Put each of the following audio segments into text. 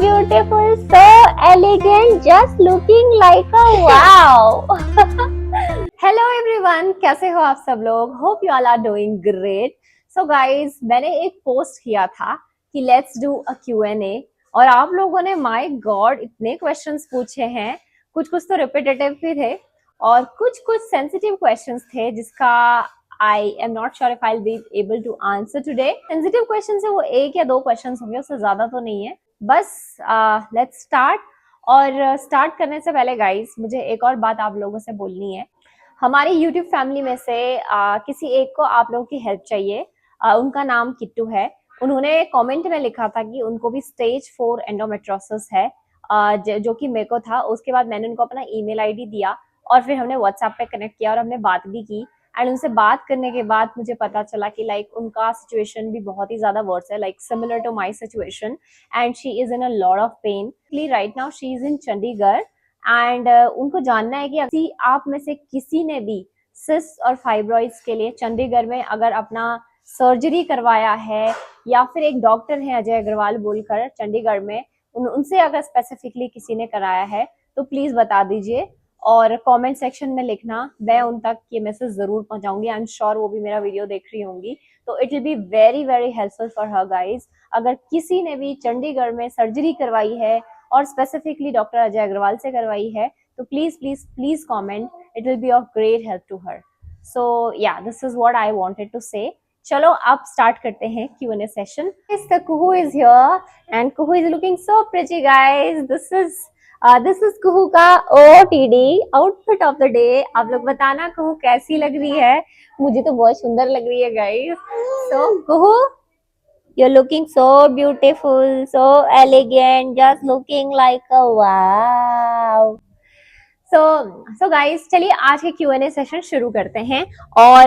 beautiful, so elegant, just looking like a wow. Hello everyone, कैसे हो आप सब लोग? Hope you all are doing great. So guys, मैंने एक पोस्ट किया था कि let's do a Q&A और आप लोगों ने my God इतने क्वेश्चंस पूछे हैं, कुछ तो रिपीटेटिव भी थे और कुछ सेंसिटिव क्वेश्चंस थे जिसका I am not sure if I'll be able to answer today. Sensitive questions है वो एक या दो क्वेश्चंस होंगे, उससे ज्यादा तो नहीं है. बस लेट्स स्टार्ट. और स्टार्ट करने से पहले गाइस मुझे एक और बात आप लोगों से बोलनी है. हमारी यूट्यूब फैमिली में से किसी एक को आप लोगों की हेल्प चाहिए. उनका नाम किट्टू है. उन्होंने कमेंट में लिखा था कि उनको भी स्टेज 4 एंडोमेट्रोसिस है, जो कि मेरे को था. उसके बाद मैंने उनको अपना ईमेल आईडी दिया और फिर हमने व्हाट्सएप पे कनेक्ट किया और हमने बात भी की. एंड उनसे बात करने के बाद मुझे पता चला कि लाइक उनका सिचुएशन भी बहुत ही ज्यादा वर्स है, like similar to my situation, and she is in a lot of pain. Right now she is in Chandigarh and उनको जानना है कि आप में से किसी ने भी सिस्ट और फाइब्रॉइड्स के लिए चंडीगढ़ में अगर अपना सर्जरी करवाया है, या फिर एक डॉक्टर है अजय अग्रवाल बोलकर चंडीगढ़ में, उनसे अगर स्पेसिफिकली किसी ने कराया है तो प्लीज बता दीजिए और कमेंट सेक्शन में लिखना. मैं उन तक ये मैसेज जरूर पहुंचाऊंगी. आई एम श्योर वो भी मेरा वीडियो देख रही होंगी, तो it will be very very helpful for her guys. अगर किसी ने भी चंडीगढ़ में सर्जरी करवाई है और स्पेसिफिकली डॉक्टर अजय अग्रवाल से करवाई है तो please please please comment. It will be of great help to her. So या this is what I wanted to say. चलो अब स्टार्ट करते हैं Q&A session. Kuhu is here and Kuhu is looking so pretty guys. This is Kuhu का OOTD outfit of the day. आप लोग बताना Kuhu कैसी लग रही है. मुझे तो बहुत सुंदर लग रही है guys. So Kuhu, you're looking so beautiful, so elegant, just looking like a wow. So guys, चलिए आज के Q&A सेशन शुरू करते हैं. और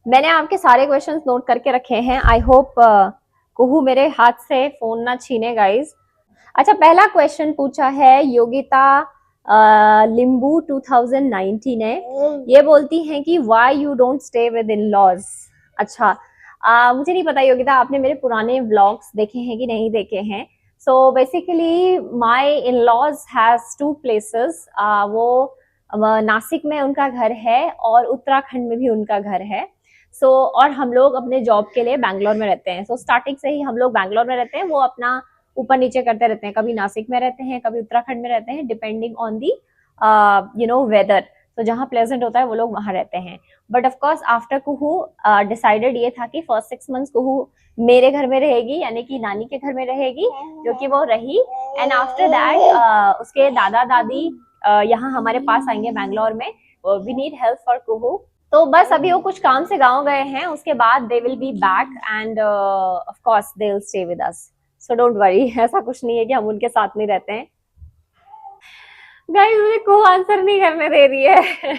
मैंने आपके सारे क्वेश्चंस नोट करके रखे हैं. आई होप कुहू मेरे हाथ से फोन ना छीने गाइस. अच्छा, पहला क्वेश्चन पूछा है योगिता लिंबू 2019 ने. ये बोलती हैं कि why you don't stay with in-laws. अच्छा, मुझे नहीं पता योगिता आपने मेरे पुराने व्लॉग्स देखे हैं कि नहीं देखे हैं. So basically my in-laws has 2 places. वो नासिक में उनका घर है और उत्तराखंड में भी उनका घर है. और हम लोग अपने जॉब के लिए बैंगलोर में रहते हैं. स्टार्टिंग से ही हम लोग बैंगलोर में रहते हैं. वो अपना ऊपर नीचे करते रहते हैं, कभी नासिक में रहते हैं, कभी उत्तराखंड में रहते हैं, डिपेंडिंग ऑन दी वेदर. तो जहाँ प्लेजेंट होता है वो लोग वहां रहते हैं. But of course after Kuhu decided ये था कि फर्स्ट 6 मंथ्स कुहू मेरे घर में रहेगी, यानी कि नानी के घर में रहेगी, जो कि वो रही. एंड आफ्टर दैट उसके दादा दादी यहाँ हमारे पास आएंगे बैंगलोर में. वी नीड हेल्प फॉर कुहू. तो बस अभी वो कुछ काम से गांव गए हैं. उसके बाद they will be back end of course they will stay with us. So don't worry. ऐसा कुछ नहीं है कि हम उनके साथ नहीं रहते हैं. गाइस मुझे को आंसर नहीं करने दे रही है.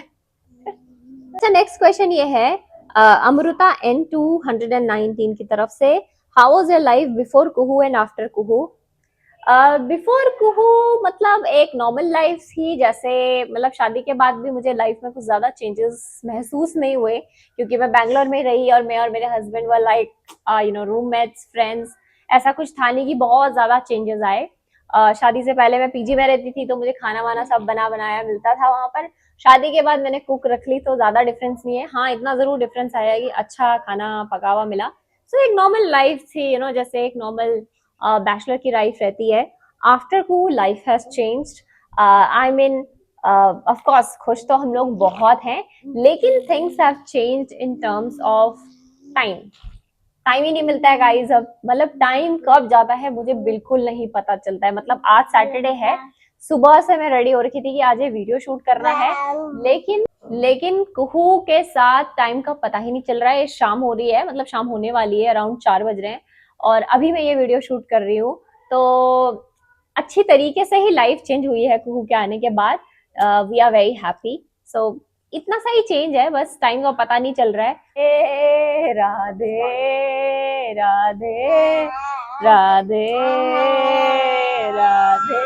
अच्छा, नेक्स्ट क्वेश्चन ये है अमृता N219 की तरफ से. How was your life before Kuhu and after Kuhu. Before Kuhu मतलब एक नॉर्मल लाइफ थी. जैसे मतलब शादी के बाद भी मुझे लाइफ में कुछ ज्यादा चेंजेस महसूस नहीं हुए, क्योंकि मैं बैंगलोर में रही और मैं और मेरे husband were like roommates, friends. ऐसा कुछ था नहीं कि बहुत ज्यादा चेंजेस आए. शादी से पहले मैं पीजी में रहती थी तो मुझे खाना वाना सब बना बनाया मिलता था वहां पर. शादी के बाद मैंने कुक रख ली तो ज्यादा डिफरेंस नहीं है. हाँ, इतना जरूर डिफरेंस आया कि अच्छा खाना पका हुआ मिला. एक नॉर्मल लाइफ थी, जैसे एक नॉर्मल बैचलर की लाइफ रहती है. आफ्टर कू life has changed. I mean of course खुश तो हम लोग बहुत हैं, लेकिन things have changed in terms of time. Time ही नहीं मिलता है गाइस अब. मतलब टाइम कब जाता है मुझे बिल्कुल नहीं पता चलता है. मतलब आज सैटरडे है, सुबह से मैं रेडी हो रखी थी कि आज ये वीडियो शूट करना है, लेकिन कुहू के साथ टाइम का पता ही नहीं चल रहा है. शाम हो रही है, मतलब शाम होने वाली है, अराउंड 4 बज रहे हैं और अभी मैं ये वीडियो शूट कर रही हूँ. तो अच्छी तरीके से ही लाइफ चेंज हुई है कुहू के आने के बाद. We are very happy. So इतना सा ही चेंज है, बस टाइम का पता नहीं चल रहा है. ए राधे राधे राधे राधे.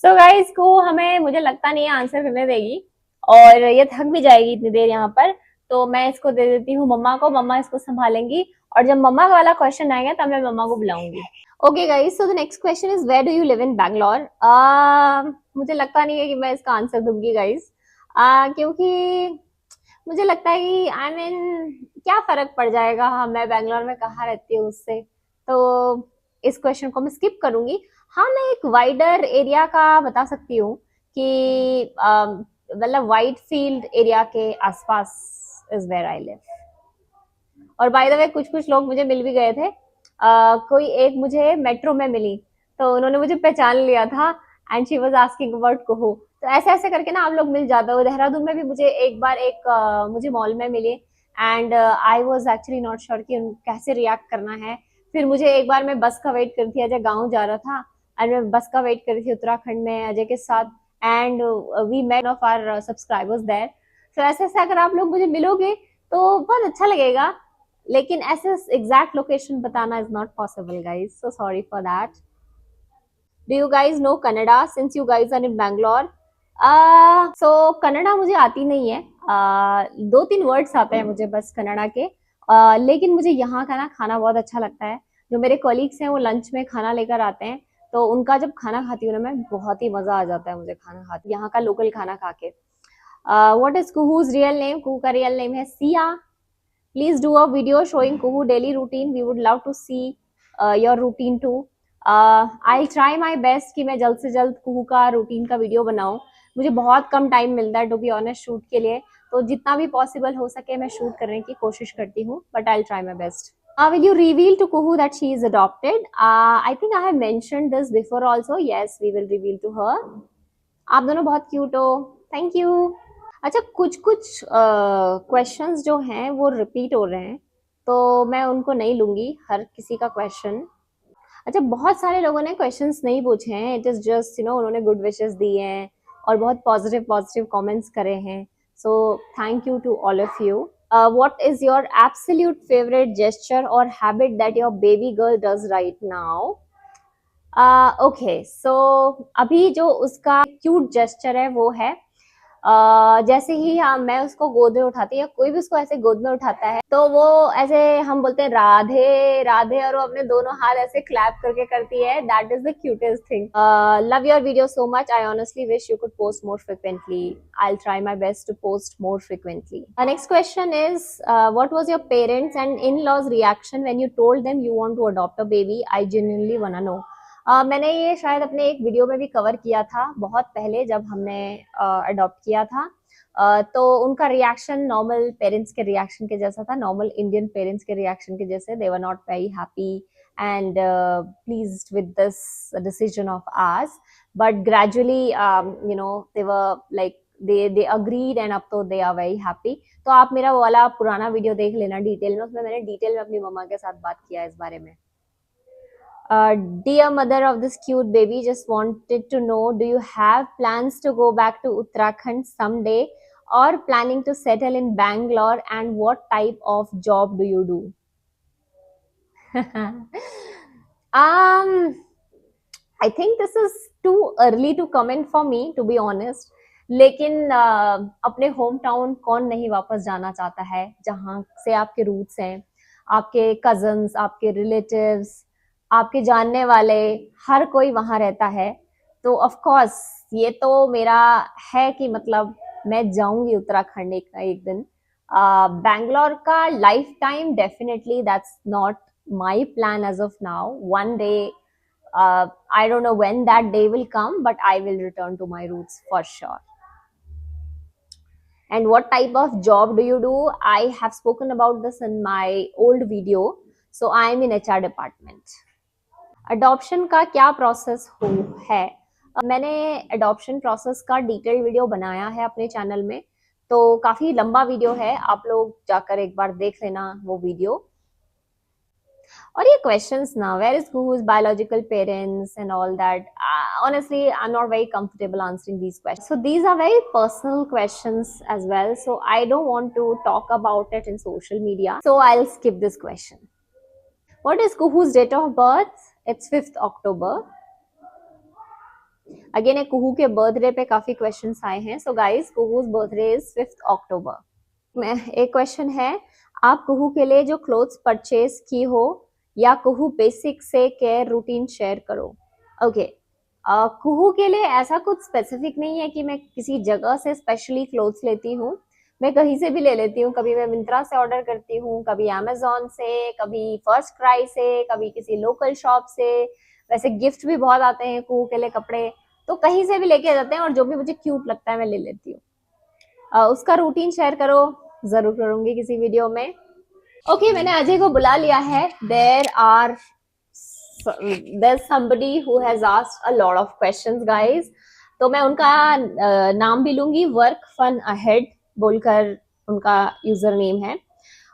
सो गाइस को हमें मुझे लगता नहीं है आंसर करने देगी और ये थक भी जाएगी इतनी देर यहाँ पर. तो मैं इसको दे देती हूँ मम्मा को, मम्मा इसको संभालेंगी, और जब मम्मा वाला क्वेश्चन आएगा तब मैं मम्मा को बुलाऊंगी। Okay guys, so the next question is where do you live in Bangalore. मुझे लगता नहीं है कि मैं इसका आंसर दूंगी गाइस, क्योंकि मुझे लगता है कि आई मीन क्या फर्क पड़ जाएगा, हाँ मैं बैंगलोर में कहाँ रहती हूँ उससे, तो इस क्वेश्चन को मैं स्किप करूंगी। हाँ मैं एक वाइडर एरिया का बता सकती हूँ कि मतलब वाइट फील्ड एरिया के आसपास इज वेयर आई लिव। और बाय द वे कुछ कुछ लोग मुझे मिल भी गए थे, कोई एक मुझे मेट्रो में मिली, तो उन्होंने मुझे पहचान लिया था, and she was asking about Kuhu. तो ऐसे ऐसे करके ना आप लोग मिल जाते हो। देहरादून में भी मुझे एक बार एक मुझे मॉल में मिली, and I was actually not sure कि कैसे रिएक्ट करना है। फिर मुझे एक बार मैं बस का वेट कर रही थी, अजय गाँव जा रहा था, एंड मैं बस का वेट कर रही थी उत्तराखंड में अजय के साथ, and we met of our subscribers there. तो ऐसे ऐसे अगर आप लोग मुझे मिलोगे तो बहुत अच्छा लगेगा, लेकिन ऐसे एग्जैक्ट लोकेशन बताना is not possible guys, so sorry for that. Do you guys know Kannada since you guys are in Bangalore. So Kannada मुझे आती नहीं है, दो तीन वर्ड्स आते हैं मुझे बस कनाडा के, लेकिन मुझे यहाँ का ना खाना बहुत अच्छा लगता है। जो मेरे कॉलीग्स हैं वो लंच में खाना लेकर आते हैं, तो उनका जब खाना खाती हूँ ना मैं, बहुत ही मजा आ जाता है मुझे खाना खाती यहाँ का लोकल खाना खा के। What is Kuhu's real name. Kuhu का रियल नेम है Siya. Please do a video showing Kuhu daily routine. We would love to see your routine too. I'll try my best कि मैं जल्द से जल्द कुहू का रूटीन का वीडियो बनाऊं। मुझे बहुत कम टाइम मिलता है टू बी ऑनेस्ट शूट के लिए, तो जितना भी पॉसिबल हो सके मैं शूट करने की कोशिश करती हूँ, but I try my best. Will you reveal to Kuhu that she is adopted? I think I have mentioned this before also. Yes, we will reveal to her. आप दोनों बहुत क्यूट हो, थैंक यू। अच्छा कुछ कुछ questions जो हैं वो रिपीट हो रहे हैं, तो मैं उनको नहीं लूंगी हर किसी का क्वेश्चन। अच्छा बहुत सारे लोगों ने क्वेश्चंस नहीं पूछे हैं, इट इज जस्ट उन्होंने गुड विशेस दिए हैं और बहुत पॉजिटिव पॉजिटिव कमेंट्स करे हैं, so thank you to all of you. What is your absolute favourite gesture और habit that your baby girl does right now. Okay so अभी जो उसका क्यूट जेस्चर है वो है, जैसे ही मैं उसको गोद में उठाती या कोई भी उसको ऐसे गोद में उठाता है, तो वो ऐसे हम बोलते हैं राधे राधे, और वो अपने दोनों हाथ ऐसे क्लैप करके करती है। That is the cutest thing. Love your video so much. I honestly wish you could post more frequently. I will try my best to post more frequently. Next question is what was your parents and in-laws reaction when you told them you want to adopt a baby. I genuinely want to know. मैंने ये शायद अपने एक video में भी cover किया था बहुत पहले जब हमने अडॉप्ट किया था। तो उनका रिएक्शन नॉर्मल पेरेंट्स के रिएक्शन के जैसा था, नॉर्मल इंडियन पेरेंट्स के रिएक्शन के जैसे। They were not very happy and pleased with this decision of ours, but gradually they were like they agreed and अब तो दे आर वेरी हैप्पी। तो आप मेरा वाला पुराना वीडियो देख लेना डिटेल में, उसमें मैंने डिटेल में अपनी मम्मा के साथ बात किया इस बारे में। Dear mother of this cute baby, just wanted to know, do you have plans to go back to Uttarakhand someday or planning to settle in Bangalore, and what type of job do you do? I think this is too early to comment for me, to be honest. लेकिन अपने home town कौन नहीं वापस जाना चाहता है, जहाँ से आपके रूट्स हैं, आपके कजन्स, आपके रिलेटिव्स, आपके जानने वाले, हर कोई वहाँ रहता है। तो ऑफ कोर्स ये तो मेरा है कि मतलब मैं जाऊंगी उत्तराखंड एक दिन। बैंगलोर का life time definitely that's not my plan as of now. One day, I don't know when that day will come, but I will return to my roots for sure. And what type of job do you do? I have spoken about this in my old video. So I am in HR department. Adoption का क्या process है? मैंने adoption process का detailed video बनाया है अपने channel में, तो काफी लंबा वीडियो है, आप लोग जाकर एक बार देख लेना वो वीडियो। और ये questions now, where is Kuhu's biological parents and all that, honestly I'm not very comfortable answering these questions, so these are very personal questions as well, so I don't want to talk about it in social media, so I'll skip this question. What is Kuhu's date of birth? It's 5th October. Again, कुहू के birthday पे काफी questions आए हैं, so guys Kuhu's birthday is 5th October. एक question है, आप कुहू के लिए जो क्लोथ्स परचेज की हो या कुहू बेसिक से केयर रूटीन शेयर करो। ओके, कुहू के लिए ऐसा कुछ स्पेसिफिक नहीं है कि मैं किसी जगह से स्पेशली क्लोथ्स लेती हूँ। मैं कहीं से भी ले लेती हूँ, कभी मैं मिंत्रा से ऑर्डर करती हूँ, कभी अमेजोन से, कभी फर्स्ट क्राई से, कभी किसी लोकल शॉप से। वैसे गिफ्ट भी बहुत आते हैं कुहू के लिए, कपड़े तो कहीं से भी लेके जाते हैं, और जो भी मुझे क्यूट लगता है मैं ले लेती हूँ। उसका रूटीन शेयर करो, जरूर करूंगी किसी वीडियो में। ओके, मैंने अजय को बुला लिया है। there's somebody who has asked a lot of questions guys, तो मैं उनका नाम भी लूंगी। वर्क फन अहेड बोलकर उनका यूजर नेम है।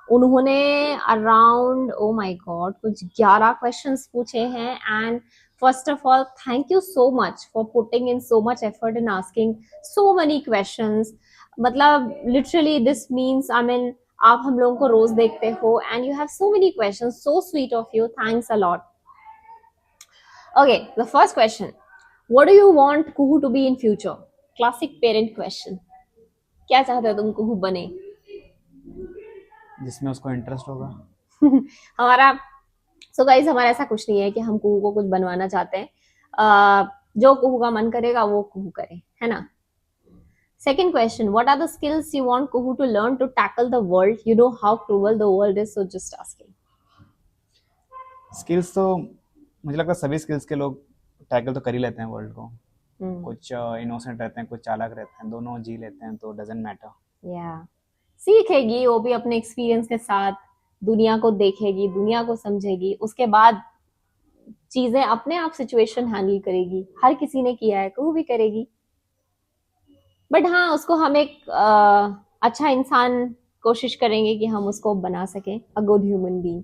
उन्होंने अराउंड ओ माय गॉड कुछ 11 क्वेश्चंस पूछे हैं। And first of all thank you so much for putting in so much effort in asking so many questions. मतलब literally this means I mean आप हम लोगों को रोज देखते हो and you have so many questions, so sweet of you, thanks a lot. Okay, the first question, what do you want Kuhu to be in future? Classic parent question, क्या चाहते हो तुम कुहू बने? जिसमें उसको इंटरेस्ट होगा। हमारा सो गाइज हमारा ऐसा कुछ नहीं है कि हम कुहू को कुछ बनवाना चाहते हैं। जो कुहू का मन करेगा वो कुहू करे, है ना। Second question, what are the skills you want Kuhu to learn to tackle the world? You know how cruel the world is, so just asking. Skills तो मुझे लगता है सभी स्किल्स के लोग टैकल तो कर ही लेते हैं वर्ल्ड को। कुछ इनोसेंट रहते हैं, कुछ चालाक रहते हैं, दोनों जी लेते हैं, तो डजंट मैटर। या सीखेगी वो भी अपने एक्सपीरियंस के साथ, दुनिया को देखेगी, दुनिया को समझेगी, उसके बाद चीजें अपने आप सिचुएशन हैंडल करेगी। हर किसी ने किया है, कुहू भी करेगी। बट हाँ, उसको हम एक अच्छा इंसान कोशिश करेंगे कि हम उसको बना सकें, a good human being.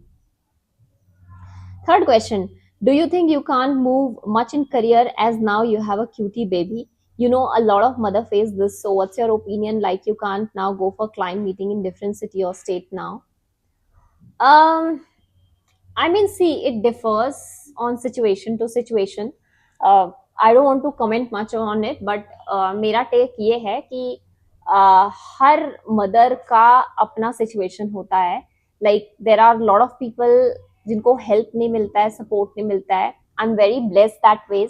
Third question, do you think you can't move much in career as now you have a cutie baby? You know, a lot of mother face this, so what's your opinion? Like you can't now go for client meeting in different city or state now. um I mean, see, it differs on situation to situation. I don't want to comment much on it, but मेरा take ये है कि her mother का अपना situation होता है। Like there are lot of people जिनको help नहीं मिलता है, सपोर्ट नहीं मिलता है। I am very blessed that वेज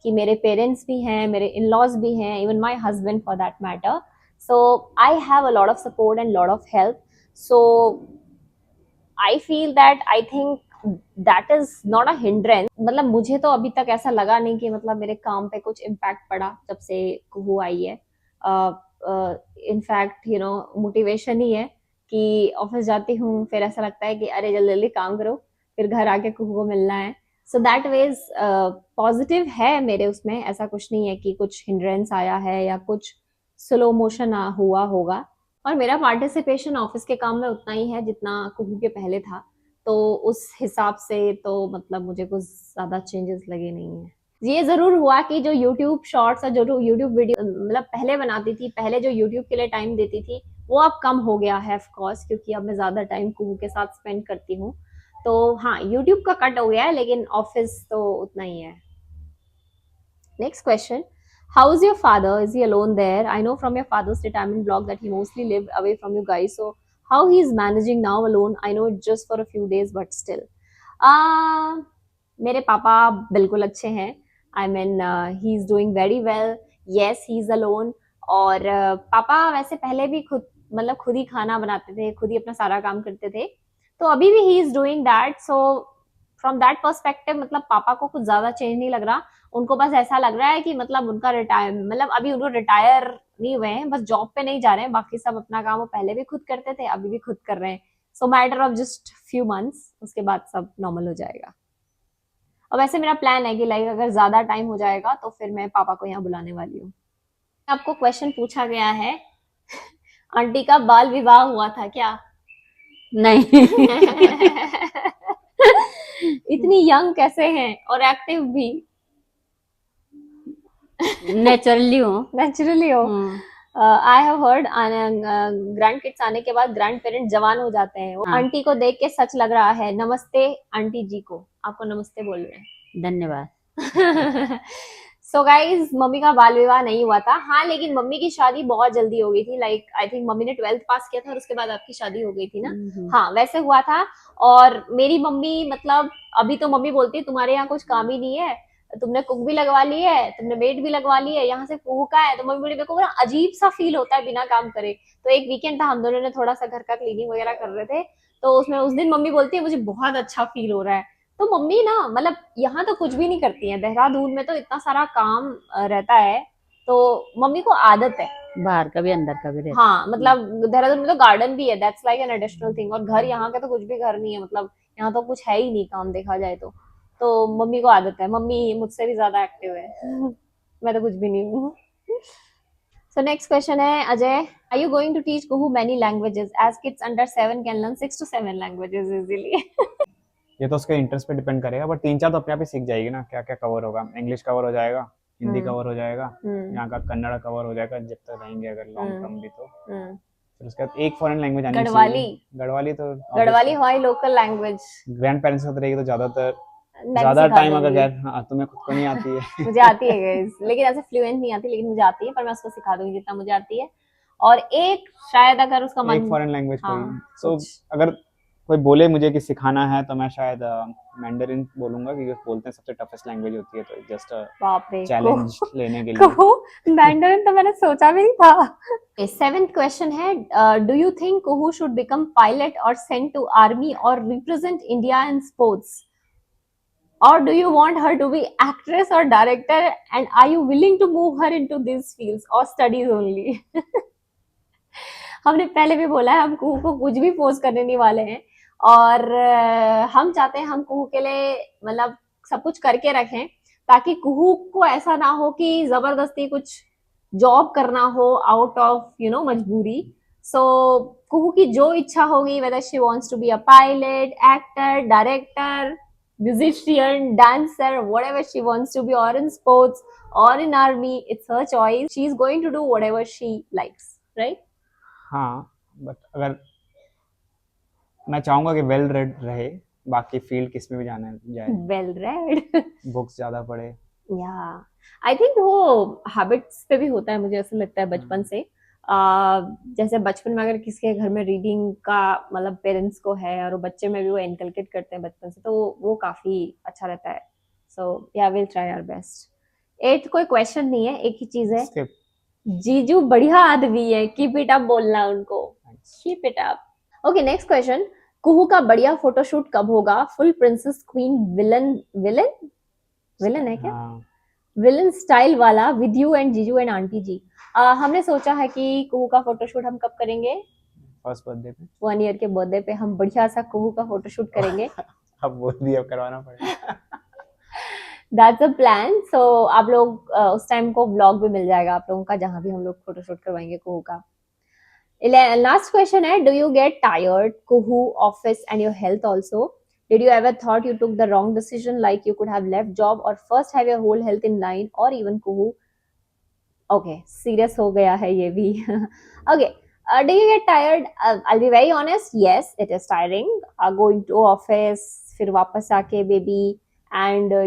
कि मेरे पेरेंट्स भी हैं, मेरे इन लॉज भी हैं, even my husband for that matter. So I have a lot of support and lot of help. So I feel that, I think that is not a hindrance. मतलब मुझे तो अभी तक ऐसा लगा नहीं कि मतलब मेरे काम पे कुछ इम्पैक्ट पड़ा जब से कुहू आई है। इनफैक्ट यू नो मोटिवेशन ही है कि ऑफिस जाती हूँ, फिर ऐसा लगता है कि अरे जल्दी जल्दी काम करो, फिर घर आके कुहू को मिलना है। सो दैट वेज पॉजिटिव है मेरे उसमें। ऐसा कुछ नहीं है कि कुछ हिंड्रेंस आया है या कुछ स्लो मोशन हुआ होगा। और मेरा पार्टिसिपेशन ऑफिस के काम में उतना ही है जितना कुहू के पहले था, तो उस हिसाब से तो मतलब मुझे कुछ ज्यादा चेंजेस लगे नहीं है। ये जरूर हुआ कि जो YouTube शॉर्ट्स और जो YouTube वीडियो मतलब पहले बनाती थी, पहले जो YouTube के लिए टाइम देती थी, वो अब कम हो गया है ऑफ कोर्स, क्योंकि अब मैं ज्यादा टाइम कुहू के साथ स्पेंड करती हूँ। तो हाँ, YouTube का कट हो गया है, लेकिन ऑफिस तो उतना ही है। Next question. How is your father? Is he alone there? I know from your father's retirement blog that he mostly lived away from you guys. So how he is managing now alone? I know it's just for a few days, but still. मेरे पापा बिल्कुल अच्छे हैं। I mean he is doing very well. Yes, he is alone. और पापा वैसे पहले भी खुद मतलब खुद ही खाना बनाते थे, खुद ही अपना सारा काम करते थे, तो अभी भी he is doing that. So from that perspective मतलब पापा को कुछ ज्यादा चेंज नहीं लग रहा। उनको बस ऐसा लग रहा है कि मतलब उनका रिटायर मतलब अभी उनको रिटायर नहीं हुए हैं, बस जॉब पे नहीं जा रहे हैं। बाकी सब अपना काम वो पहले भी खुद करते थे, अभी भी खुद कर रहे हैं। सो matter of just few months, उसके बाद सब नॉर्मल हो जाएगा। और वैसे मेरा प्लान है कि लाइक अगर ज्यादा टाइम हो जाएगा तो फिर मैं पापा को यहाँ बुलाने वाली हूँ। आपको क्वेश्चन पूछा गया है, आंटी का बाल विवाह हुआ था क्या? नहीं। इतनी यंग कैसे हैं और एक्टिव भी? नेचुरली हूँ। नेचुरली हो। I have heard grand kids आने के बाद ग्रैंड पेरेंट जवान हो जाते हैं। वो आंटी को देख के सच लग रहा है। नमस्ते आंटी जी को, आपको नमस्ते बोल रहे हैं। धन्यवाद। सो गाइज मम्मी का बाल विवाह नहीं हुआ था, हाँ, लेकिन मम्मी की शादी बहुत जल्दी हो गई थी। लाइक आई थिंक मम्मी ने 12th पास किया था और उसके बाद आपकी शादी हो गई थी ना। हाँ, वैसे हुआ था। और मेरी मम्मी मतलब अभी तो मम्मी बोलती है तुम्हारे यहाँ कुछ काम ही नहीं है, तुमने कुक भी लगवा ली है, तुमने मेड भी लगवा ली है, यहाँ से कुक का है। तो मम्मी बोली मेरे को बड़ा अजीब सा फील होता है बिना काम करे। तो एक वीकेंड था, हम दोनों ने थोड़ा सा घर का क्लीनिंग वगैरह कर रहे थे, तो उसमें उस दिन मम्मी बोलती है मुझे बहुत अच्छा फील हो रहा है। तो मम्मी ना मतलब यहाँ तो कुछ भी नहीं करती है, देहरादून में तो इतना सारा काम रहता है, तो मम्मी को आदत है। बाहर का भी अंदर का भी रहता हाँ, मतलब देहरादून में तो गार्डन भी है, that's like an additional thing. और घर यहाँ का तो कुछ भी घर नहीं है, मतलब यहाँ तो कुछ है ही नहीं काम देखा जाए तो मम्मी को आदत है, मम्मी मुझसे भी ज्यादा एक्टिव है। मैं तो कुछ भी नहीं हूँ। सो नेक्स्ट क्वेश्चन है Ajay, are you going to teach Kuhu many languages as kids under 7 can learn 6 to 7 languages easily? ये तो उसके इंटरेस्ट पे डिपेंड करेगा, बट 3-4 तो अपने आप ही सीख जाएगी ना। क्या क्या कवर होगा, इंग्लिश कवर हो जाएगा, हिंदी कवर हो जाएगा, यहाँ का कन्नड़ कवर हो जाएगा जब तक रहेंगे अगर लॉन्ग टर्म भी तो। फिर उसके बाद एक फॉरेन लैंग्वेज आनी गढ़वाली। चाहिए। गढ़वाली तो गढ़वाली हमारी लोकल लैंग्वेज। ग्रैंड पेरेंट्स के साथ रहेगी तो ज्यादातर मैं भी ज्यादा सिखा टाइम अगर दूंगी। गैर, हाँ, तुम्हें खुद को नहीं आती है। मुझे आती है गाइस, लेकिन ऐसे फ्लुएंट नहीं आती, लेकिन मुझे आती है, पर मैं उसको सिखा दूंगी जितना मुझे आती है। और एक शायद अगर उसका मन, एक फॉरेन लैंग्वेज कोई। हाँ, सो कुछ अगर कोई बोले मुझे कि सिखाना है तो मैं शायद मैंडरिन बोलूंगा, क्योंकि बोलते हैं सबसे टफेस्ट लैंग्वेज होती है, तो जस्ट बाप रे चैलेंज लेने के लिए। कुहू मैंडरिन तो मैंने सोचा भी नहीं था। सेवेंथ क्वेश्चन है, do you think Kuhu should become pilot और सेंड टू आर्मी और represent India in sports, or do you want her to be actress or director, and are you willing to move her into these fields or studies only? हमने पहले भी बोला है हम कुहू को कुछ भी पोज करने नहीं वाले हैं, और हम चाहते हैं हम कुहू के लिए मतलब सब कुछ करके रखें, ताकि कुहू को ऐसा ना हो कि जबरदस्ती कुछ जॉब करना हो आउट ऑफ मजबूरी। सो कुहू की जो इच्छा होगी, whether she wants to be a pilot, actor, director, musician, dancer, whatever she wants to be, or in sports or in army, it's her choice. She's going to do whatever she likes, right? हाँ, but अगर मैं चाहूंगा कि well read रहे, बाकी field किस में भी जाना जाए, Well read. बुक्स ज्यादा पढ़े। Yeah, I think वो हैबिट्स पे भी होता है, मुझे ऐसा लगता है बचपन से। जैसे बचपन में अगर किसी के घर में रीडिंग का मतलब पेरेंट्स को है और वो बच्चे में भी वो इनकलकेट करते हैं बचपन से, तो वो काफी अच्छा रहता है। सो या will try our best. 8th कोई क्वेश्चन नहीं है, एक ही चीज है, Skip. जीजू बढ़िया आदमी है, कीप इट अप बोलना उनको, keep it up. Okay, next question, Kuhu का बढ़िया फोटोशूट कब होगा? Full princess queen villain villain villain है क्या? हाँ, विलन स्टाइल वाला विद यू एंड जीजू एंड आंटी जी। हमने सोचा है कि कुहू का फोटोशूट हम कब करेंगे? फर्स्ट बर्थडे पे। 1 ईयर के बर्थडे पे हम बढ़िया सा कुहू का फोटोशूट करेंगे। अब बोल दिया, अब करवाना पड़ेगा। That's a plan. सो आप लोग उस टाइम को व्लॉग भी मिल जाएगा आप लोगों का, जहां भी हम लोग फोटोशूट करवाएंगे कुहू का। लास्ट क्वेश्चन है, do you get tired Kuhu office and your health also? Did you ever thought you took the wrong decision, like you could have left job or first have your whole health in line, or even kuhu? Okay, serious हो गया है ये भी। Okay, do you get tired? I'll be very honest, yes, it is tiring. Going to office, फिर वापस आके baby and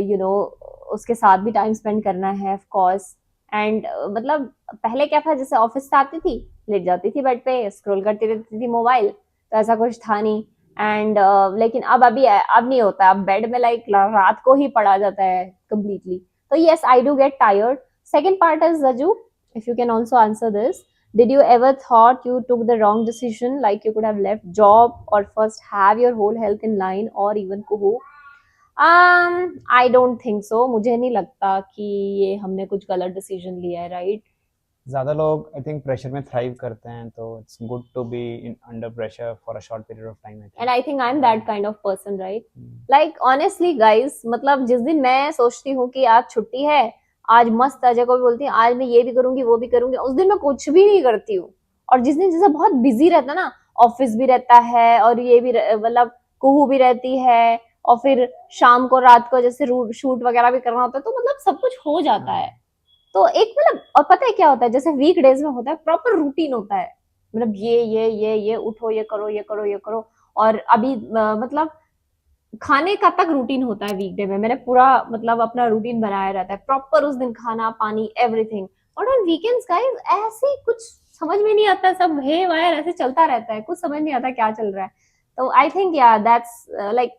उसके साथ भी टाइम स्पेंड करना है of course. And मतलब पहले क्या था, जैसे ऑफिस से आती थी, लेट जाती थी बेड पे, स्क्रॉल करती रहती थी मोबाइल, तो ऐसा कुछ था नहीं। एंड लेकिन अब नहीं होता, अब बेड में लाइक रात को ही पड़ा जाता है कंप्लीटली। तो yes, I do get tired. Second part is Raju, if you can also answer this, did you ever thought you took the wrong decision, like you could have left job or first have your whole health in line, or even kuhu? I don't think so. मुझे नहीं लगता कि ये हमने कुछ गलत decision लिया है, राइट? ज्यादा लोग आई थिंक प्रेशर में थ्राइव करते हैं, तो it's good to be in under pressure for a short period of time. And I think I'm that kind of person, right? Like honestly guys, मतलब जिस दिन मैं सोचती हूँ कि आज छुट्टी है, आज मस्त, अजय को भी बोलती हूँ आज मैं ये भी करूंगी वो भी करूंगी, उस दिन मैं कुछ भी नहीं करती हूँ। और जिस दिन जैसे बहुत बिजी रहता ना, ऑफिस भी रहता है और ये भी मतलब कुहू भी रहती है, और फिर शाम को रात को जैसे शूट वगैरह भी करना होता है, तो मतलब सब कुछ हो जाता है। तो एक मतलब, और पता है क्या होता है, जैसे वीक डेज में होता है प्रॉपर रूटीन होता है, मतलब ये उठो, ये करो ये करो ये करो। और अभी मतलब खाने का तक रूटीन होता है वीकडे में, मैंने पूरा मतलब अपना रूटीन बनाया रहता है प्रॉपर, उस दिन खाना पानी एवरीथिंग। और ऑन वीकेंड्स गाइस ऐसे कुछ समझ में नहीं आता, सब हे वायर ऐसे चलता रहता है, कुछ समझ नहीं आता क्या चल रहा है। तो I think yeah that's like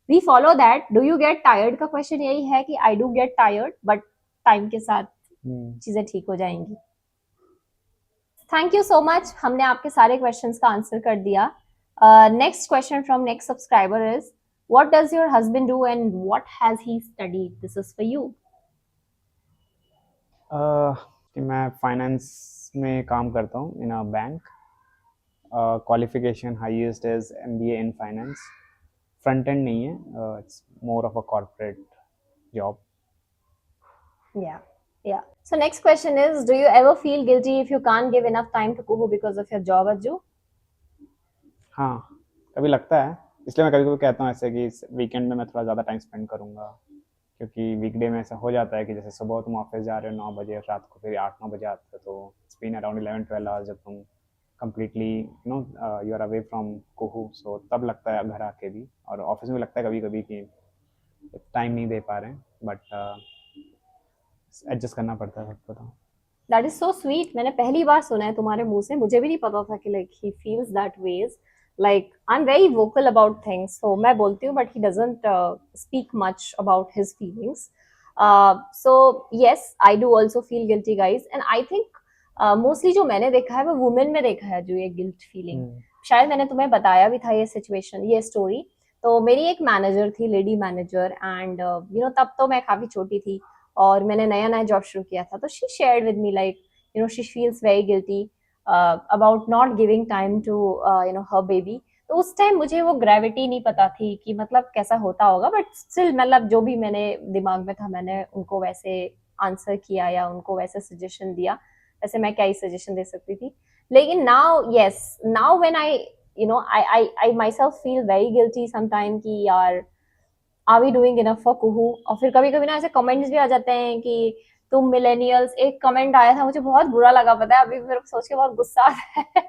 we follow that. Do you get tired का क्वेश्चन यही है कि I do get tired, but time के साथ चीजें ठीक हो जाएंगी। थैंक यू सो मच, हमने आपके सारे क्वेश्चंस का आंसर कर दिया। Next question from next subscriber is what does your husband do and what has he studied? This is for you. कि मैं फाइनेंस में काम करता हूँ in a bank. Qualification highest is MBA in finance. Front end नहीं है, it's more of a corporate job. Yeah. So next question is, do you ever feel guilty if you can't give enough time to Kuhu because of your job, Ajju? हाँ, कभी लगता है, इसलिए मैं कभी कभी कहता हूँ ऐसे कि वीकेंड में मैं थोड़ा ज़्यादा टाइम स्पेंड करूँगा, क्योंकि वीकडे में ऐसा हो जाता है कि जैसे सुबह तुम ऑफिस जा रहे हो 9 बजे, रात को फिर 8-9 बजे आते हो, तो इट्स बीन अराउंड 11-12 आवर्स जब तुम completely you are away from Kuhu. So तब लगता है घर आके भी, और ऑफिस में लगता है कभी कभी कि टाइम नहीं दे पा रहे हैं, बट एडजस्ट करना पड़ता है सबको। तो That is so sweet. मैंने पहली बार सुना है तुम्हारे मुंह से, मुझे भी नहीं पता था कि like he feels that ways. Like I'm very vocal about things, so मैं बोलती हूँ but he doesn't speak much about his feelings. So yes, I do also feel guilty, guys, and I think mostly जो मैंने देखा है वो women में देखा है जो ये गिल्ट फीलिंग। शायद मैंने तुम्हें बताया भी था ये सिचुएशन, ये स्टोरी। तो मेरी एक मैनेजर थी, लेडी मैनेजर, एंड तब तो मैं काफी छोटी थी और मैंने नया नया जॉब शुरू किया था। तो she shared with me like she feels very guilty about not giving time to her baby. तो उस टाइम मुझे वो ग्रेविटी नहीं पता थी कि मतलब कैसा होता होगा, बट स्टिल मतलब जो भी मैंने दिमाग में था मैंने उनको वैसे आंसर किया या उनको वैसे सजेशन दिया। वैसे मैं क्या ही सजेशन दे सकती थी, लेकिन now yes, now when I myself feel very guilty sometime कि यार are we doing enough for Kuhu. और फिर कभी कभी ना ऐसे कमेंट्स भी आ जाते हैं कि तुम मिलेनियल्स, एक कमेंट आया था मुझे बहुत बुरा लगा, पता है अभी मेरे को सोच के बहुत गुस्सा आ रहा है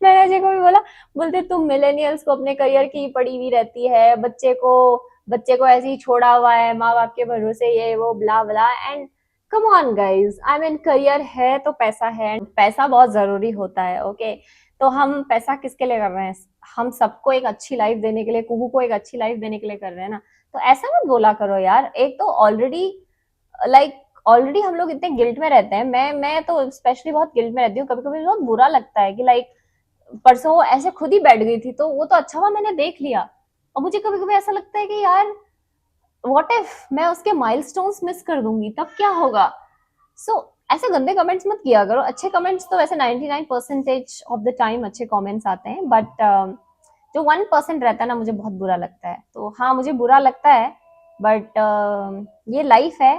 मैंने अजय को भी बोला, बोलते तुम मिलेनियल्स को अपने करियर की पड़ी हुई रहती है, बच्चे को ऐसे ही छोड़ा हुआ है माँ बाप के भरोसे, ये वो blah blah. And come on guys, I mean career है तो पैसा है, पैसा बहुत जरूरी होता है। ओके तो हम पैसा किसके लिए कर रहे हैं? हम सबको एक अच्छी लाइफ देने के लिए, कुहू को एक अच्छी लाइफ देने के लिए कर रहे हैं ना। तो ऐसा मत बोला करो यार। एक तो ऑलरेडी हम लोग इतने गिल्ट में रहते हैं, मैं तो स्पेशली बहुत गिल्ट में रहती हूँ। कभी कभी बहुत बुरा लगता है कि परसों वो ऐसे खुद ही बैठ गई थी, तो वो तो अच्छा हुआ मैंने देख लिया। और मुझे कभी कभी ऐसा लगता है कि यार व्हाट इफ मैं उसके माइलस्टोन्स मिस कर दूंगी, तब क्या होगा? सो ऐसे गंदे कमेंट्स मत किया करो। अच्छे कमेंट्स तो वैसे 99% ऑफ द टाइम अच्छे कमेंट्स आते हैं, बट जो 1% रहता है ना, मुझे बहुत बुरा लगता है। तो हाँ, मुझे बुरा लगता है, बट ये लाइफ है।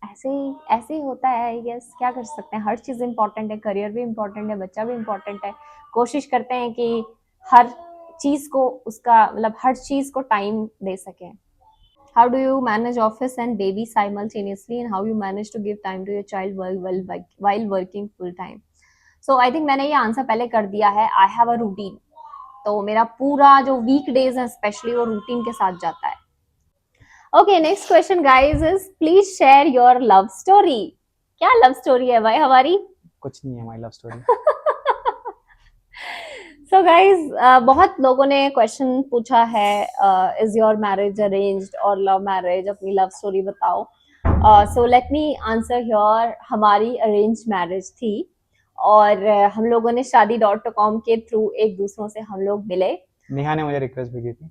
ऐसे ही होता है आई गेस, क्या कर सकते हैं। हर चीज इंपॉर्टेंट है, करियर भी इंपॉर्टेंट है, बच्चा भी इंपॉर्टेंट है। कोशिश करते हैं कि हर चीज को उसका मतलब हर चीज को टाइम दे सकें। How do you manage office and baby simultaneously, and how you manage to give time to your child while working full time? So I think मैंने ये आंसर पहले कर दिया है। I have a routine, तो मेरा पूरा जो वीक डेज है स्पेशली वो रूटीन के साथ जाता है। Okay, next question guys is please share your love story. क्या लव स्टोरी है भाई हमारी? कुछ नहीं है हमारी लव स्टोरी। So guys, बहुत लोगों ने क्वेश्चन पूछा है, इज योर मैरिज अरेंज्ड और लव मैरिज, अपनी लव स्टोरी बताओ। So let me answer here. हमारी अरेंज मैरिज थी और हम लोगों ने शादी.com के थ्रू एक दूसरों से हम लोग मिले। नेहा ने मुझे रिक्वेस्ट भेजी थी।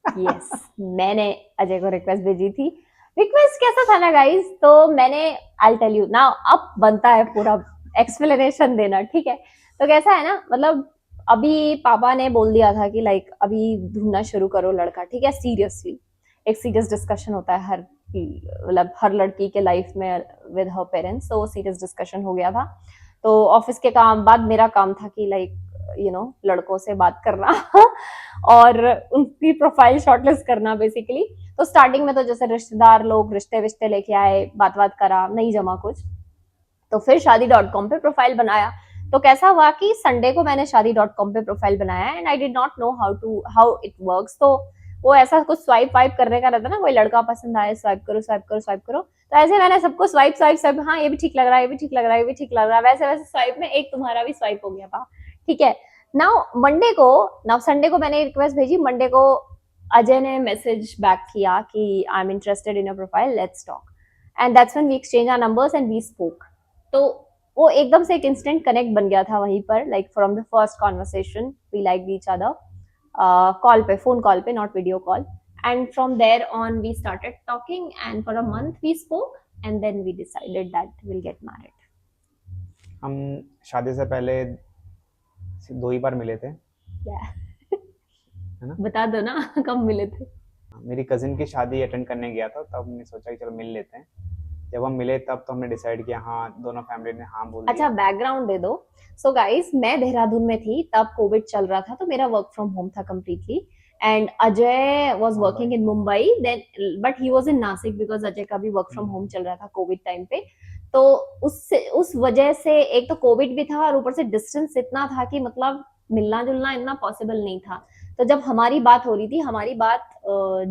यस मैंने अजय को रिक्वेस्ट भेजी थी। रिक्वेस्ट कैसा था ना गाइस, तो मैंने आई टेल यू नाउ, अब बनता है पूरा एक्सप्लेनेशन देना, ठीक है? तो कैसा है ना, मतलब अभी पापा ने बोल दिया था कि लाइक अभी ढूंढना शुरू करो लड़का, ठीक है? सीरियसली एक सीरियस डिस्कशन होता है हर लड़की के लाइफ में विद हर पेरेंट्स। तो सीरियस डिस्कशन हो गया था। तो ऑफिस के काम बाद मेरा काम था कि लाइक लड़कों से बात करना और उनकी प्रोफाइल शॉर्टलिस्ट करना बेसिकली। तो स्टार्टिंग में तो जैसे रिश्तेदार लोग रिश्ते लेके आए, बात करा, नहीं जमा कुछ, तो फिर शादी.com पे प्रोफाइल बनाया। तो कैसा हुआ कि संडे को मैंने shaadi.com पे प्रोफाइल बनाया and I did not know how it works. तो वो ऐसा कुछ स्वाइप वाइप करने का रहता ना, कोई लड़का पसंद आए स्वाइप करो स्वाइप करो स्वाइप करो, तो ऐसे मैंने सबको स्वाइप स्वाइप स्वाइप, हाँ ये भी ठीक लग रहा है, ये भी ठीक लग रहा है, ये भी ठीक लग रहा है, वैसे वैसे स्वाइप में एक तुम्हारा भी स्वाइप हो गया था, ठीक है। नाउ संडे को मैंने रिक्वेस्ट भेजी, मंडे को अजय ने मैसेज बैक किया कि I am interested in your profile, let's talk, and that's when we exchange our numbers and we spoke. तो वो एकदम से एक इंस्टेंट कनेक्ट बन गया था वहीं पर, like from the first conversation we like each other, call पे, फोन कॉल पे, not video call, and from there on we started talking and for a month we spoke and then we decided that we'll get married. हम शादी से पहले 2 ही बार मिले थे, Yeah. है ना? बता दो ना कब मिले थे। मेरी कजिन की शादी अटेंड करने गया था, तब हमने सोचा कि चलो मिल लेते हैं। जब हम मिले तब तो हमने डिसाइड किया, हाँ दोनों फैमिली ने हाँ बोल दिया। अच्छा बैकग्राउंड दे दो। सो गाइस मैं देहरादून में थी तब, कोविड चल रहा था, तो मेरा वर्क फ्रॉम होम था completely, and Ajay was working in Mumbai then, but he was in Nashik because Ajay का भी वर्क फ्रॉम होम चल रहा था कोविड टाइम पे। तो उस वजह से एक तो कोविड भी था और ऊपर से डिस्टेंस इतना था कि मतलब मिलना जुलना इतना पॉसिबल नहीं था। तो जब हमारी बात हो रही थी, हमारी बात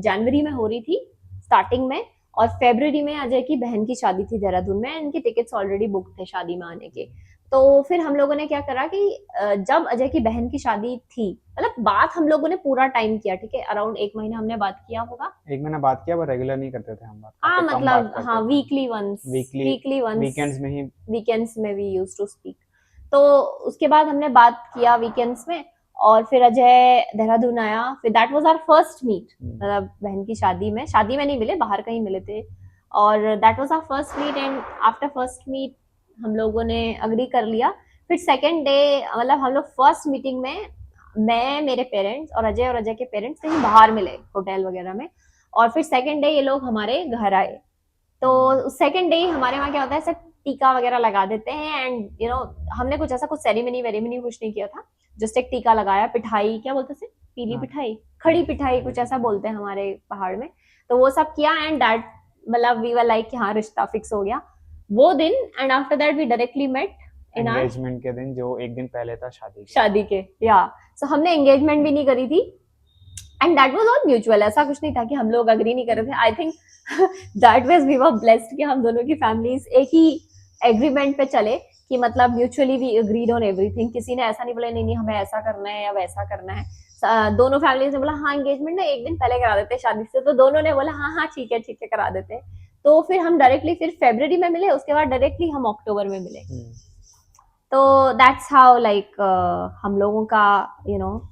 जनवरी में हो रही थी स्टार्टिंग में, और फरवरी में अजय की बहन की शादी थी देहरादून में, इनके टिकट्स ऑलरेडी बुक थे शादी में आने के। तो फिर हम लोगों ने क्या करा कि जब अजय की बहन की शादी थी, मतलब बात हम लोगों ने पूरा टाइम किया, ठीक है, अराउंड 1 महीना हमने बात किया होगा। 1 महीना बात किया, पर रेगुलर नहीं करते थे हम बात, हाँ काफी कम बात मतलब करते हाँ थे। वीकली वंस वीकेंड्स में ही, वीकेंड्स में वी यूज्ड टू स्पीक। तो उसके बाद हमने बात किया वीकेंड्स में, और फिर अजय देहरादून आया, फिर that was our first meet, मतलब बहन की शादी में नहीं मिले, बाहर कहीं मिले थे, और that was our first meet. And after first meet हम लोगों ने अग्री कर लिया। फिर सेकेंड डे, मतलब हम लोग फर्स्ट मीटिंग में मैं, मेरे पेरेंट्स और अजय के पेरेंट्स कहीं बाहर मिले होटल वगैरह में, और फिर सेकेंड डे ये लोग हमारे घर आए। तो सेकेंड डे हमारे वहाँ क्या होता है, सब टीका वगैरह लगा देते हैं, एंड यू नो हमने कुछ ऐसा कुछ सेरेमनी कुछ नहीं किया था, जस्ट एक टीका लगाया, पिठाई क्या बोलते हैं, पीली पिठाई, खड़ी पिठाई कुछ ऐसा बोलते हैं हमारे पहाड़ में, तो वो सब किया, एंड दैट मतलब वी वर लाइक कि हाँ रिश्ता फिक्स हो गया वो दिन। And after that we directly met in engagement के दिन, जो एक दिन पहले था शादी के, या सो हमने एंगेजमेंट भी नहीं करी थी, and that was all mutual, ऐसा कुछ नहीं था कि हम लोग अग्री नहीं कर रहे थे। I think that was we were blessed कि हम दोनों की फैमिलीज एक ही एग्रीमेंट पे चले, कि मतलब mutually we agreed on everything. किसी ने ऐसा नहीं बोला नहीं नहीं हमें ऐसा करना है या वैसा करना है। दोनों फैमिलीज ने बोला हाँ एंगेजमेंट ना एक दिन पहले करा देते शादी से, तो दोनों ने बोला हाँ हाँ ठीक है करा देते। तो फिर हम डायरेक्टली फिर फरवरी में मिले, उसके बाद डायरेक्टली हम अक्टूबर में मिले। तो दैट्स हाउ लाइक हम लोगों का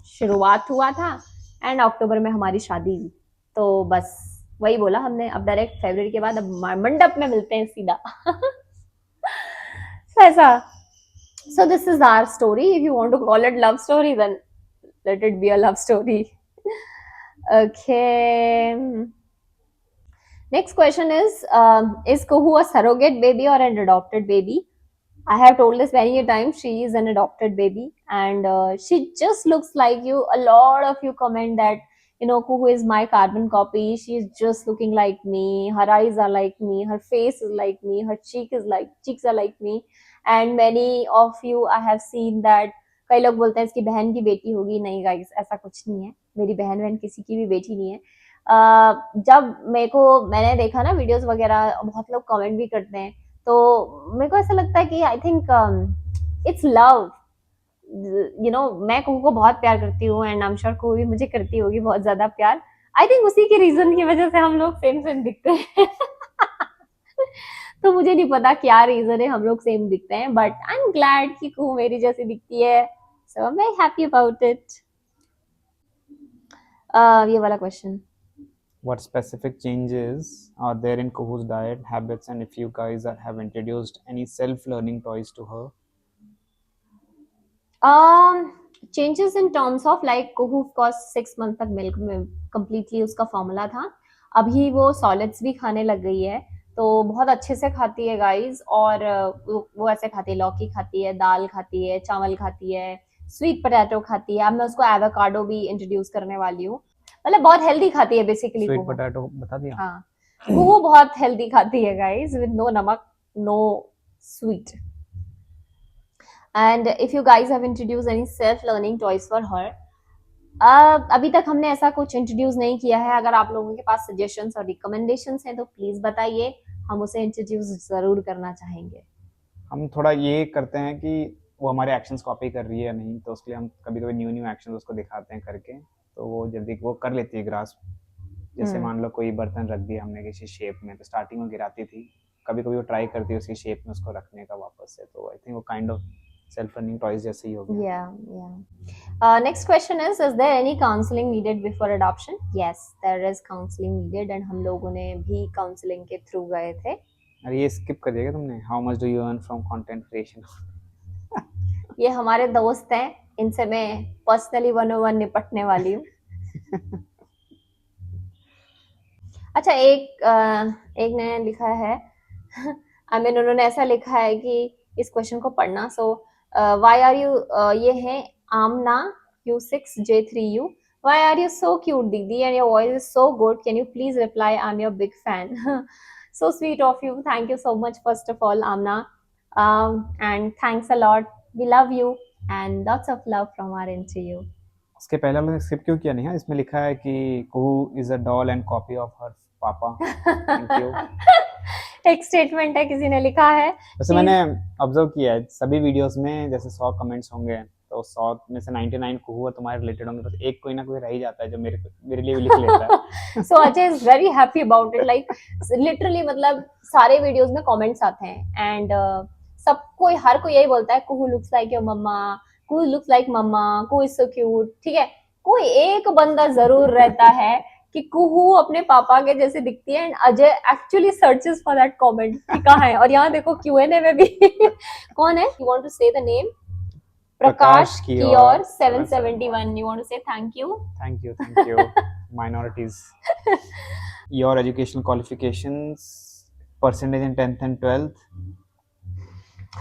शुरुआत हुआ था, एंड अक्टूबर में हमारी शादी। तो बस वही बोला हमने, अब डायरेक्ट फरवरी के बाद अब मंडप में मिलते हैं सीधा। ऐसा। So this is our story. If you want to call it love story, then let it be a love story. Okay. Next question is Kuhu a surrogate baby or an adopted baby? I have told this many times. She is an adopted baby, and she just looks like you. A lot of you comment that Kuhu is my carbon copy. She is just looking like me. Her eyes are like me. Her face is like me. Her cheeks are like me. And many of you I have seen that कई लोग बोलते हैं इसकी बहन की बेटी होगी। नहीं गाइस, ऐसा कुछ नहीं है, मेरी बहन किसी की भी बेटी नहीं है। जब मैंने देखा ना वीडियोस वगैरह, बहुत लोग कमेंट भी करते हैं, तो मेरे को ऐसा लगता है कि आई थिंक इट्स लव। मैं कुहू को बहुत प्यार करती हूँ, एंड आई एम श्योर कुहू भी मुझे करती होगी बहुत ज्यादा प्यार। आई थिंक उसी के रीजन की वजह से हम लोग सेम दिखते हैं। तो मुझे नहीं पता क्या रीजन है हम लोग सेम दिखते हैं, बट आई एम ग्लैड कि कुहू मेरी जैसी दिखती है, so I am very happy about it. ये वाला question, What specific changes are there in Kuhu's diet habits, and if you guys have introduced any self-learning toys to her? Changes in terms of like Kuhu of course 6 month तक milk में completely उसका formula था, अभी वो solids भी खाने लग गई है, तो बहुत अच्छे से खाती है गाइस। और वो ऐसे खाती है, लौकी खाती है, दाल खाती है, चावल खाती है, स्वीट पोटैटो खाती है। अब मैं उसको एवोकाडो भी इंट्रोड्यूस करने वाली हूँ, मतलब बहुत हेल्दी खाती है बेसिकली। स्वीट पोटैटो बता दिया। हाँ, वो बहुत हेल्दी खाती है गाइस, विद नो नमक no sweet. And if you guys have introduced any self-learning toys for her, अभी तक हमने ऐसा कुछ इंट्रोड्यूस नहीं किया है. अगर आप लोगों के पास सजेशंस और रिकमेंडेशंस हैं तो प्लीज बताइए, हम उसे इंट्रोड्यूस जरूर करना चाहेंगे. हम थोड़ा ये करते हैं कि वो हमारे एक्शंस कॉपी कर रही है या नहीं, तो उसके लिए हम कभी कभी न्यू न्यू एक्शंस उसको दिखाते हैं करके, तो वो जल्दी वो कर लेती है ग्रास्प. जैसे मान लो कोई बर्तन रख दिया हमने किसी शेप में, तो स्टार्टिंग में गिराती थी, कभी कभी वो ट्राई करती है उसी शेप में उसको रखने का वापस से, तो आई थिंक वो kind of self learning toys जैसे ही हो गया. Yeah. Next question is there any counseling needed before adoption? Yes, there is counseling needed and हम लोगों ने भी counseling के through गए थे. अरे ये स्किप कर दिया तुमने, how much do you earn from content creation. ये हमारे दोस्त हैं, इनसे मैं पर्सनली 101 निपटने वाली हूँ. अच्छा, एक ने लिखा है आई मीन उन्होंने ऐसा लिखा है कि इस क्वेश्चन को पढ़ना. सो व्हाई आर यू, ये है Amna Q6J3U, why are you so cute didi and your voice is so good, can you please reply, I am your big fan. So sweet of you, thank you so much first of all Amna, and thanks a lot, we love you and lots of love from our end to you. उसके पहले हमने skip क्यों किया नहीं है, इसमें लिखा है कि Kuhu is a doll and copy of her papa. Thank you. एक स्टेटमेंट है, किसी ने लिखा है. वैसे मैंने ऑब्जर्व किया है सभी वीडियोस में, जैसे 100 कमेंट्स होंगे तो 100 में से 99 कुहू तुम्हारे रिलेटेड होंगे, बस एक कोई ना कोई रह ही जाता है जो मेरे लिए भी लिख लेता है. So Ajay is very happy about it. Like literally मतलब सारे वीडियोस में कमेंट्स आते हैं एंड सबको, हर कोई यही बोलता है Kuhu looks like your mama, Kuhu looks like mama, Kuhu is so cute. ठीक है, कोई एक बंदा जरूर रहता है कि कुहू अपने पापा के जैसे दिखती है and Ajay actually searches for that comment कि कहाँ है. और यहाँ देखो Q&A में भी कौन है, यू वांट टू से द नेम, प्रकाश कियोर 771. You want to say thank you? Thank you. Minorities. Your educational qualifications, percentage in 10th and 12th.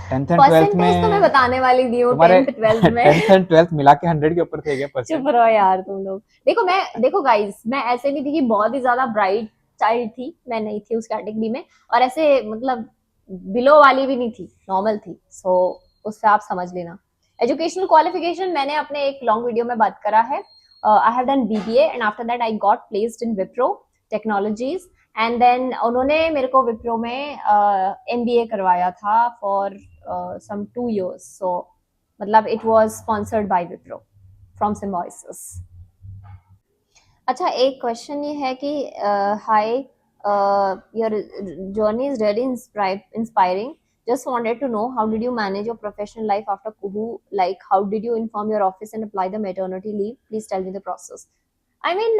10th and 12th में परसेंटेज तो मैं बताने वाली थी हूँ. 10th 12th में 10th and 12th मिला के 100 के ऊपर थे क्या परसेंट? चुप रहो यार तुम लोग. देखो गाइस, मैं ऐसे नहीं थी कि बहुत ही ज्यादा ब्राइट चाइल्ड थी, मैं नहीं थी उस कैटेगरी में, और ऐसे मतलब बिलो वाली भी नहीं थी, नॉर्मल थी. सो उससे आप समझ लेना. एजुकेशनल क्वालिफिकेशन मैंने अपने एक लॉन्ग वीडियो में बात करा है. I have done BBA and after that I got placed in Wipro Technologies and then उन्होंने मेरे को विप्रो में MBA करवाया था फॉर some 2 years. So मतलब it was sponsored by Wipro from Symbiosis. अच्छा, एक क्वेश्चन ये है कि हाय, your journey is really inspiring. Just wanted to know how did you manage your professional life after Kuhu? Like how did you inform your office and apply the maternity leave? Please tell me the process. I mean,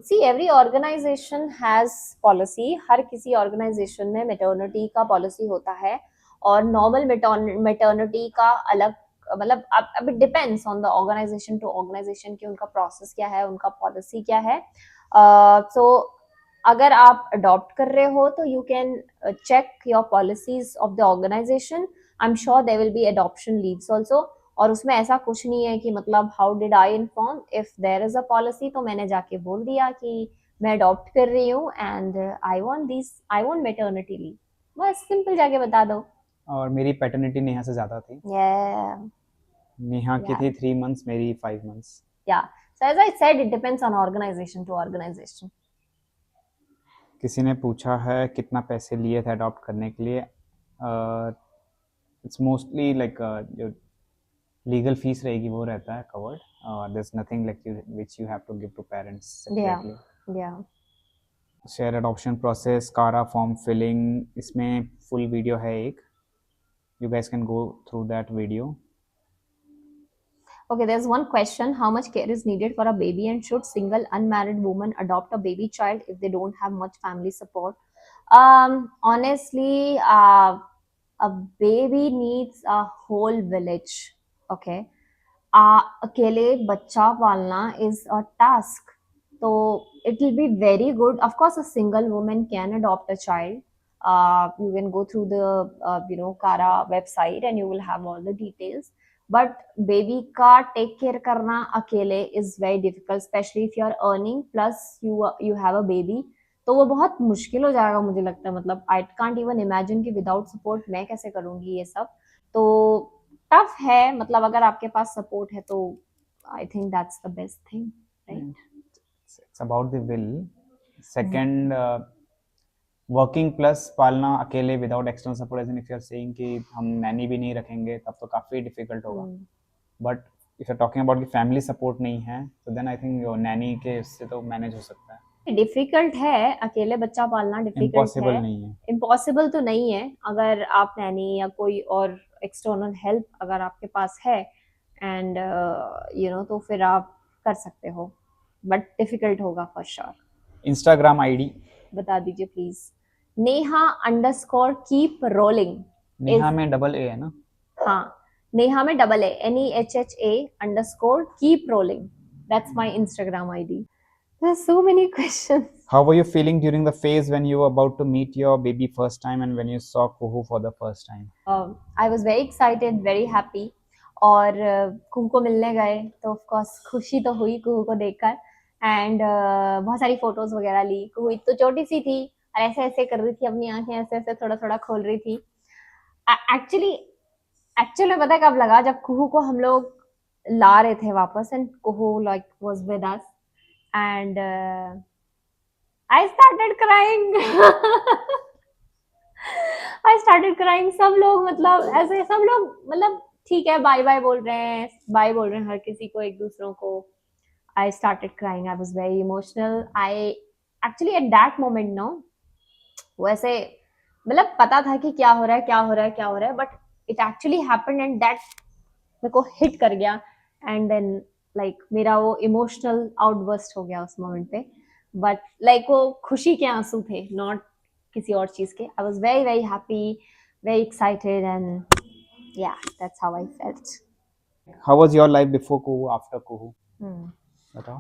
see, every organization has policy. हर किसी organization में maternity का policy होता है और normal maternity का अलग, मतलब अब it depends on the organisation to organisation कि उनका प्रोसेस क्या है, उनका पॉलिसी क्या है. सो अगर आप अडॉप्ट कर रहे हो तो you can check your policies of the organisation. I am sure there will be adoption leaves also. और उसमें ऐसा कुछ नहीं है कि मतलब how did I inform, if there is a policy तो मैंने जाके बोल दिया कि मैं अडॉप्ट कर रही हूँ and I want maternity leave, बस सिंपल जाके बता दो. और मेरी पैटर्निटी नेहा से ज्यादा थी. नेहा की थी 3 months, मेरी 5 months. So as I said, it depends on organization to organization. किसी ने पूछा है कितना पैसे लिए थे अडॉप्ट करने के लिए. इट्स मोस्टली लाइक जो लीगल फीस रहेगी वो रहता है कवर्ड, और there is nothing like which you have to give to parents separately. Share adoption process, CARA form filling, इसमें फुल वीडियो है एक, you guys can go through that video. Okay, there's one question: how much care is needed for a baby and should single unmarried woman adopt a baby child if they don't have much family support? Honestly, a baby needs a whole village. Okay, अकेले बच्चा पालना is a task, so it will be very good. Of course, a single woman can adopt a child. You can go through the Kara website and you will have all the details. But baby का take care करना अकेले is very difficult, especially if you are earning plus you have a baby. तो वो बहुत मुश्किल हो जाएगा मुझे लगता है. मतलब I can't even imagine कि without support मैं कैसे करूँगी ये सब. तो टफ है, मतलब अगर आपके पास सपोर्ट है तो I think that's the best thing, right? It's about the will. Second, working plus पालना अकेले without external support, as in if you are saying कि हम नैनी भी नहीं रखेंगे तब तो काफ़ी डिफिकल्ट होगा. But if you are talking about कि फैमिली सपोर्ट नहीं है तो देन आई थिंक नैनी के इससे तो मैनेज हो सकता है. डिफिकल्ट है, अकेले बच्चा पालना डिफिकल्ट इम्पॉसिबल है, नहीं है. इम्पॉसिबल तो नहीं है. अगर आप नैनी या कोई और एक्सटर्नल हेल्प अगर आपके पास है एंड तो फिर आप कर सकते हो, बट डिफिकल्ट होगा फॉर श्योर. इंस्टाग्राम आईडी बता दीजिए प्लीज. नेहा_कीप रोलिंग. नेहा में डबल ए है ना? हाँ, नेहा में double A, NEHHA_keep rolling. That's my Instagram ID. There's so many questions. How were you feeling during the phase when you were about to meet your baby first time and when you saw Kuhu for the first time? I was very excited, very happy. और कुहू को मिलने गए तो of course खुशी तो हुई कुहू को देखकर. एंड बहुत सारी फोटोज वगैरह ली. कुहू तो छोटी सी थी और ऐसे ऐसे कर रही थी, अपनी आंखें ऐसे ऐसे थोड़ा थोड़ा खोल रही थी. एक्चुअली में पता है कब लगा, जब कुहू को हम लोग ला रहे थे वापस and Kuhu like was with us and I started crying. I started crying. सब लोग मतलब ऐसे, सब लोग मतलब ठीक है बाय बाय बोल रहे हैं, बाय बोल रहे हैं हर किसी को, एक दूसरों को. I started crying. I was very emotional. I actually at that moment no, वैसे मतलब पता था कि क्या हो रहा है क्या हो रहा है क्या हो रहा है, but it actually happened and that मेरे को हिट कर गया. एंड देन लाइक मेरा वो इमोशनल आउटबर्स्ट हो गया उस मोमेंट पे. बट लाइक वो खुशी के आंसू थे, नॉट किसी और चीज के. आई was very very happy, very excited and yeah, that's how I felt. How was your life before Kuhu, after Kuhu? बताओ.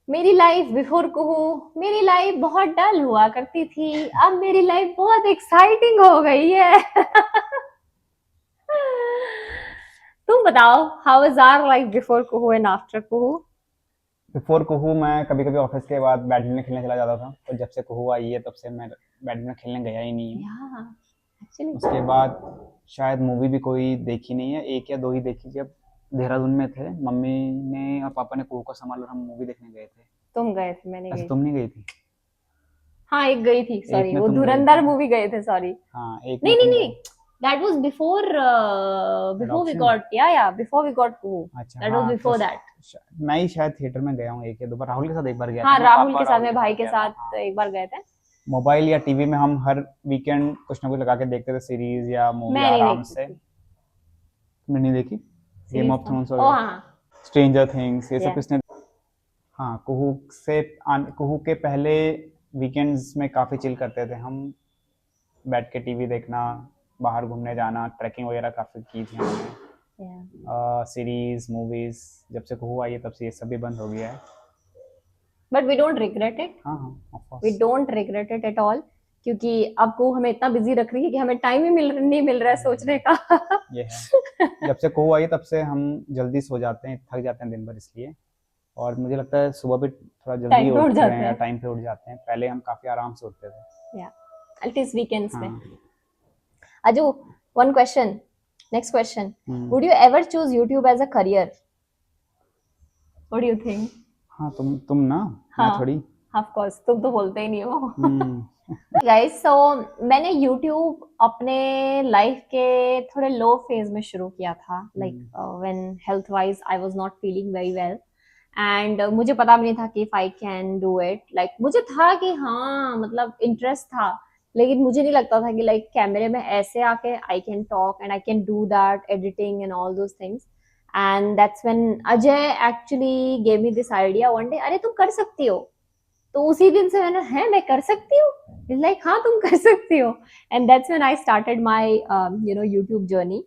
मेरी लाइफ बिफोर कुहू, मेरी लाइफ बहुत डल हुआ करती थी. अब मेरी लाइफ बहुत एक्साइटिंग हो गई है. तुम बताओ, how is our life before Kuhu and after Kuhu? Before Kuhu मैं कभी कभी ऑफिस के बाद बैडमिंटन खेलने चला जाता था, और जब से कुहू आई है तब से मैं बैडमिंटन खेलने गया ही नहीं हूँ. उसके बाद शायद मूवी भी कोई देखी नहीं है, एक या दो ही देखी. जब देहरादून में थे, मम्मी ने और पापा ने कुहू को संभाला और हम मूवी देखने गए थे. तुम गए थे, मैंने अच्छा गई. तुम नहीं गई थी? हाँ एक गई थी, सॉरी में वो तुम गई धुरंधर थी. मूवी गए थे, सॉरी. हाँ एक नहीं में नहीं तुम नहीं, that was before we Adoption? got, yeah, before we got Kuhu. अच्छा That was हाँ, before तो that. मैं ही शायद थिएटर में गया हूँ एक या दो बार. राहुल के साथ एक बार गया हाँ था. राहुल पापा के साथ, राहुल मैं भाई के गया था. साथ हाँ. एक बार गए थे. मोबाइल या टीवी में हम हर वीकेंड कुछ ना कुछ लगा के देखते थे, सीरीज या मूवी मैं नहीं आराम देखती से. थी. तुमने नहीं देखी? गेम ऑफ थ्रोन्स ओ वगैरह, हाँ, स्ट्रेंजर थिंग्स, ये सब Yeah. किसने. हाँ कुहू के पहले वीकेंड्स में काफ़ी चिल करते थे हम. बैठ के टीवी देखना, बाहर घूमने जाना, ट्रैकिंग वगैरह काफ़ी की थी हमने. yeah. Series movies. जब से कुहू आई है तब से ये सब भी बंद हो गया है. But we don't regret it. हाँ हाँ of course. We don't regret it at all. क्योंकि अब को हमें इतना बिजी रख रही है कि हमें टाइम ही नहीं मिल रहा है सोचने का. ये है. जब से कुहू आई तब से हम जल्दी सो जाते हैं, थक जाते हैं दिन भर इसलिए. और मुझे लगता है सुबह भी थोड़ा जल्दी Time पे उठ उठ जाते रहे हैं, हैं. टाइम पे उठ जाते हैं. पहले हम काफ़ी आराम से उठते थे. Yeah, at least weekends में. हाँ. Aju, one question. Next question. Would you ever choose YouTube as a career? What do you think? हाँ तुम ना, मैं हाँ. थोड़ी. Of course, तुम तो बोलते ही नहीं हो. हम्म. गाइस सो मैंने YouTube अपने लाइफ के थोड़े लो फेज में शुरू किया था. Like when health wise I was not feeling very well and मुझे पता भी नहीं था कि if I can do it. Like मुझे था कि हाँ मतलब इंटरेस्ट था, लेकिन मुझे नहीं लगता था कि लाइक कैमरे में ऐसे आके I can talk and I can do that editing and all those things. And that's when Ajay actually gave me this idea one day, अरे तुम कर सकती हो. तो उसी दिन से मैंने, है मैं कर सकती हूँ. लाइक हाँ तुम कर सकती हो. And that's when I started my YouTube journey.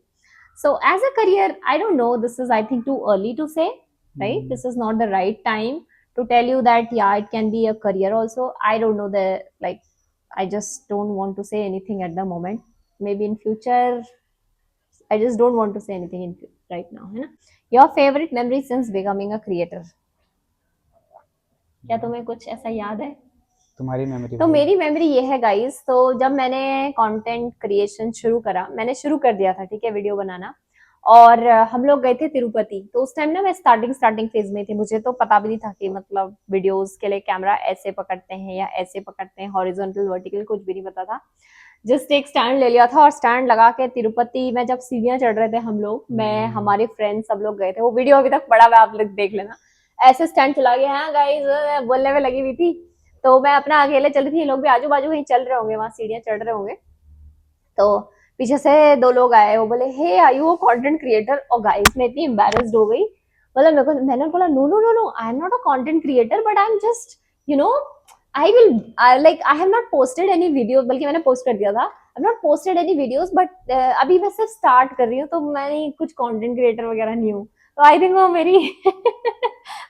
So as a career, I don't know, this is I think too early to say, right? This is not the right time to tell you that yeah it can be a career also. I don't know, the like I just don't want to say anything at the moment. Maybe in future. I just don't want to say anything in right now, है ना. Your favorite memory since becoming a creator? क्या तुम्हें कुछ ऐसा याद है? तुम्हारी memory तो मेरी मेमोरी ये है गाइस, तो जब मैंने कंटेंट क्रिएशन शुरू करा, मैंने शुरू कर दिया था, ठीक है, वीडियो बनाना, और हम लोग गए थे तिरुपति। तो उस टाइम ना मैं स्टार्टिंग फेज में थी, मुझे तो पता भी नहीं था कि मतलब वीडियोस के लिए कैमरा ऐसे पकड़ते हैं या ऐसे पकड़ते हैं, हॉरिजॉन्टल वर्टिकल कुछ भी नहीं पता था। जस्ट एक स्टैंड ले लिया था और स्टैंड लगा के तिरुपति में जब सीढ़ियां चढ़ रहे थे हम लोग, मैं हमारे फ्रेंड सब लोग गए थे, वो वीडियो अभी तक पड़ा हुआ है, आप लोग देख लेना। ऐसे स्टैंड चला गया, हाँ गाइस बोलने में लगी हुई थी। तो मैं अपना अकेले चली थी, ये लोग भी आजू बाजू कहीं चल रहे होंगे, वहां सीढ़ियां चढ़ रहे होंगे। तो पीछे से दो लोग आए, वो बोले hey are you a content creator. और गाइस मैं इतनी एम्बैरेस्ड हो गई, मतलब मेरे को, मैंने बोला no no no no, I am not a content creator, but I am just you know I will like I have not posted any video, बल्कि मैंने पोस्ट कर दिया था, I have not posted any videos, but अभी मैं सिर्फ start कर रही हूँ, तो मैं कुछ कंटेंट क्रिएटर वगैरह नहीं हूँ। तो आई थिंक वो मेरी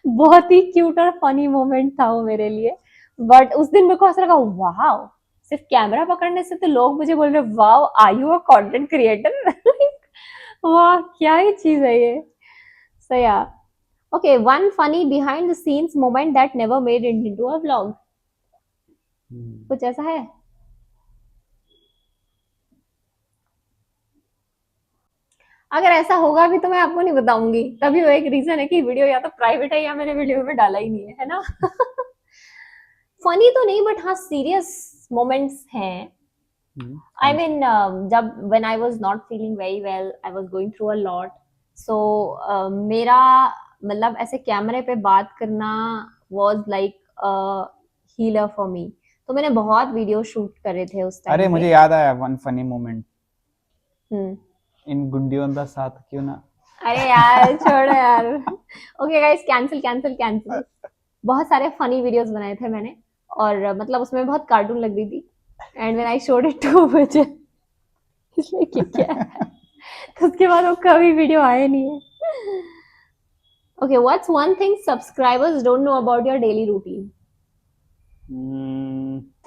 बहुत ही क्यूट और फनी मोमेंट था वो मेरे लिए। बट उस दिन मेरे को ऐसा लगा वाह, सिर्फ कैमरा पकड़ने से तो लोग मुझे बोल रहे wow are you a content creator. वाह क्या ही चीज है ये। So yeah okay, one funny behind the scenes moment that never made it into a vlog, कुछ ऐसा है? अगर ऐसा होगा भी तो मैं आपको नहीं बताऊंगी, तभी वो एक रीजन है कि वीडियो या तो प्राइवेट है या मैंने वीडियो में डाला ही नहीं है ना। फनी तो नहीं, बट हाँ सीरियस मोमेंट्स हैं। I mean, जब when I was not feeling very well, I was going through a lot. So मेरा मतलब ऐसे कैमरे पे बात करना was like a healer for me. तो मैंने बहुत वीडियो शूट करे थे उस टाइम अरे पे। मुझे याद आया वन फनी मोमेंट, हम्म। इन गुंडियों का साथ क्यों ना। अरे यार छोड़ो यार। Okay guys, cancel cancel cancel. बहुत सारे फनी वीडियोस बनाए थे मैंने, और मतलब उसमें बहुत कार्टून लग रही थी, and when I showed it to मुझे इसलिए कि क्या है, तो उसके बाद वो कभी वीडियो आया नहीं है। Okay, what's one thing subscribers don't know about your daily routine?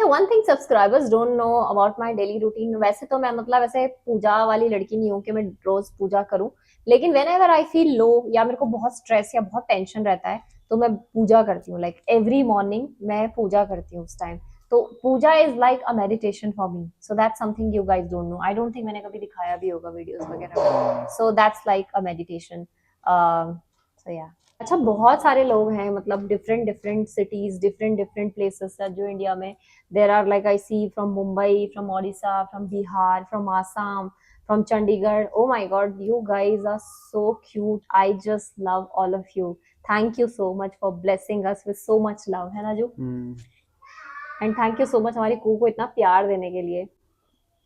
One thing subscribers don't know about my daily routine, वैसे तो मैं मतलब ऐसे पूजा वाली लड़की नहीं हूँ कि मैं रोज पूजा करूँ, लेकिन when ever I feel low या मेरे को बहुत स्ट्रेस या बहुत टेंशन रहता है, तो मैं पूजा करती हूँ। लाइक एवरी मॉर्निंग मैं पूजा करती हूँ उस टाइम। तो puja is like a meditation for me, so that's something you guys don't know. I don't think मैंने कभी दिखाया भी होगा वीडियोस वगैरह में। So that's like a meditation. So yeah अच्छा, बहुत सारे लोग हैं, मतलब different different cities, different different places है जो इंडिया में there are, like I see from Mumbai, from Odisha, from Bihar, from Assam, from Chandigarh. Oh my God, you guys are so cute, I just love all of you. Thank you so much for blessing us with so much love, है ना जो? And thank you so much हमारी कू को इतना प्यार देने के लिए।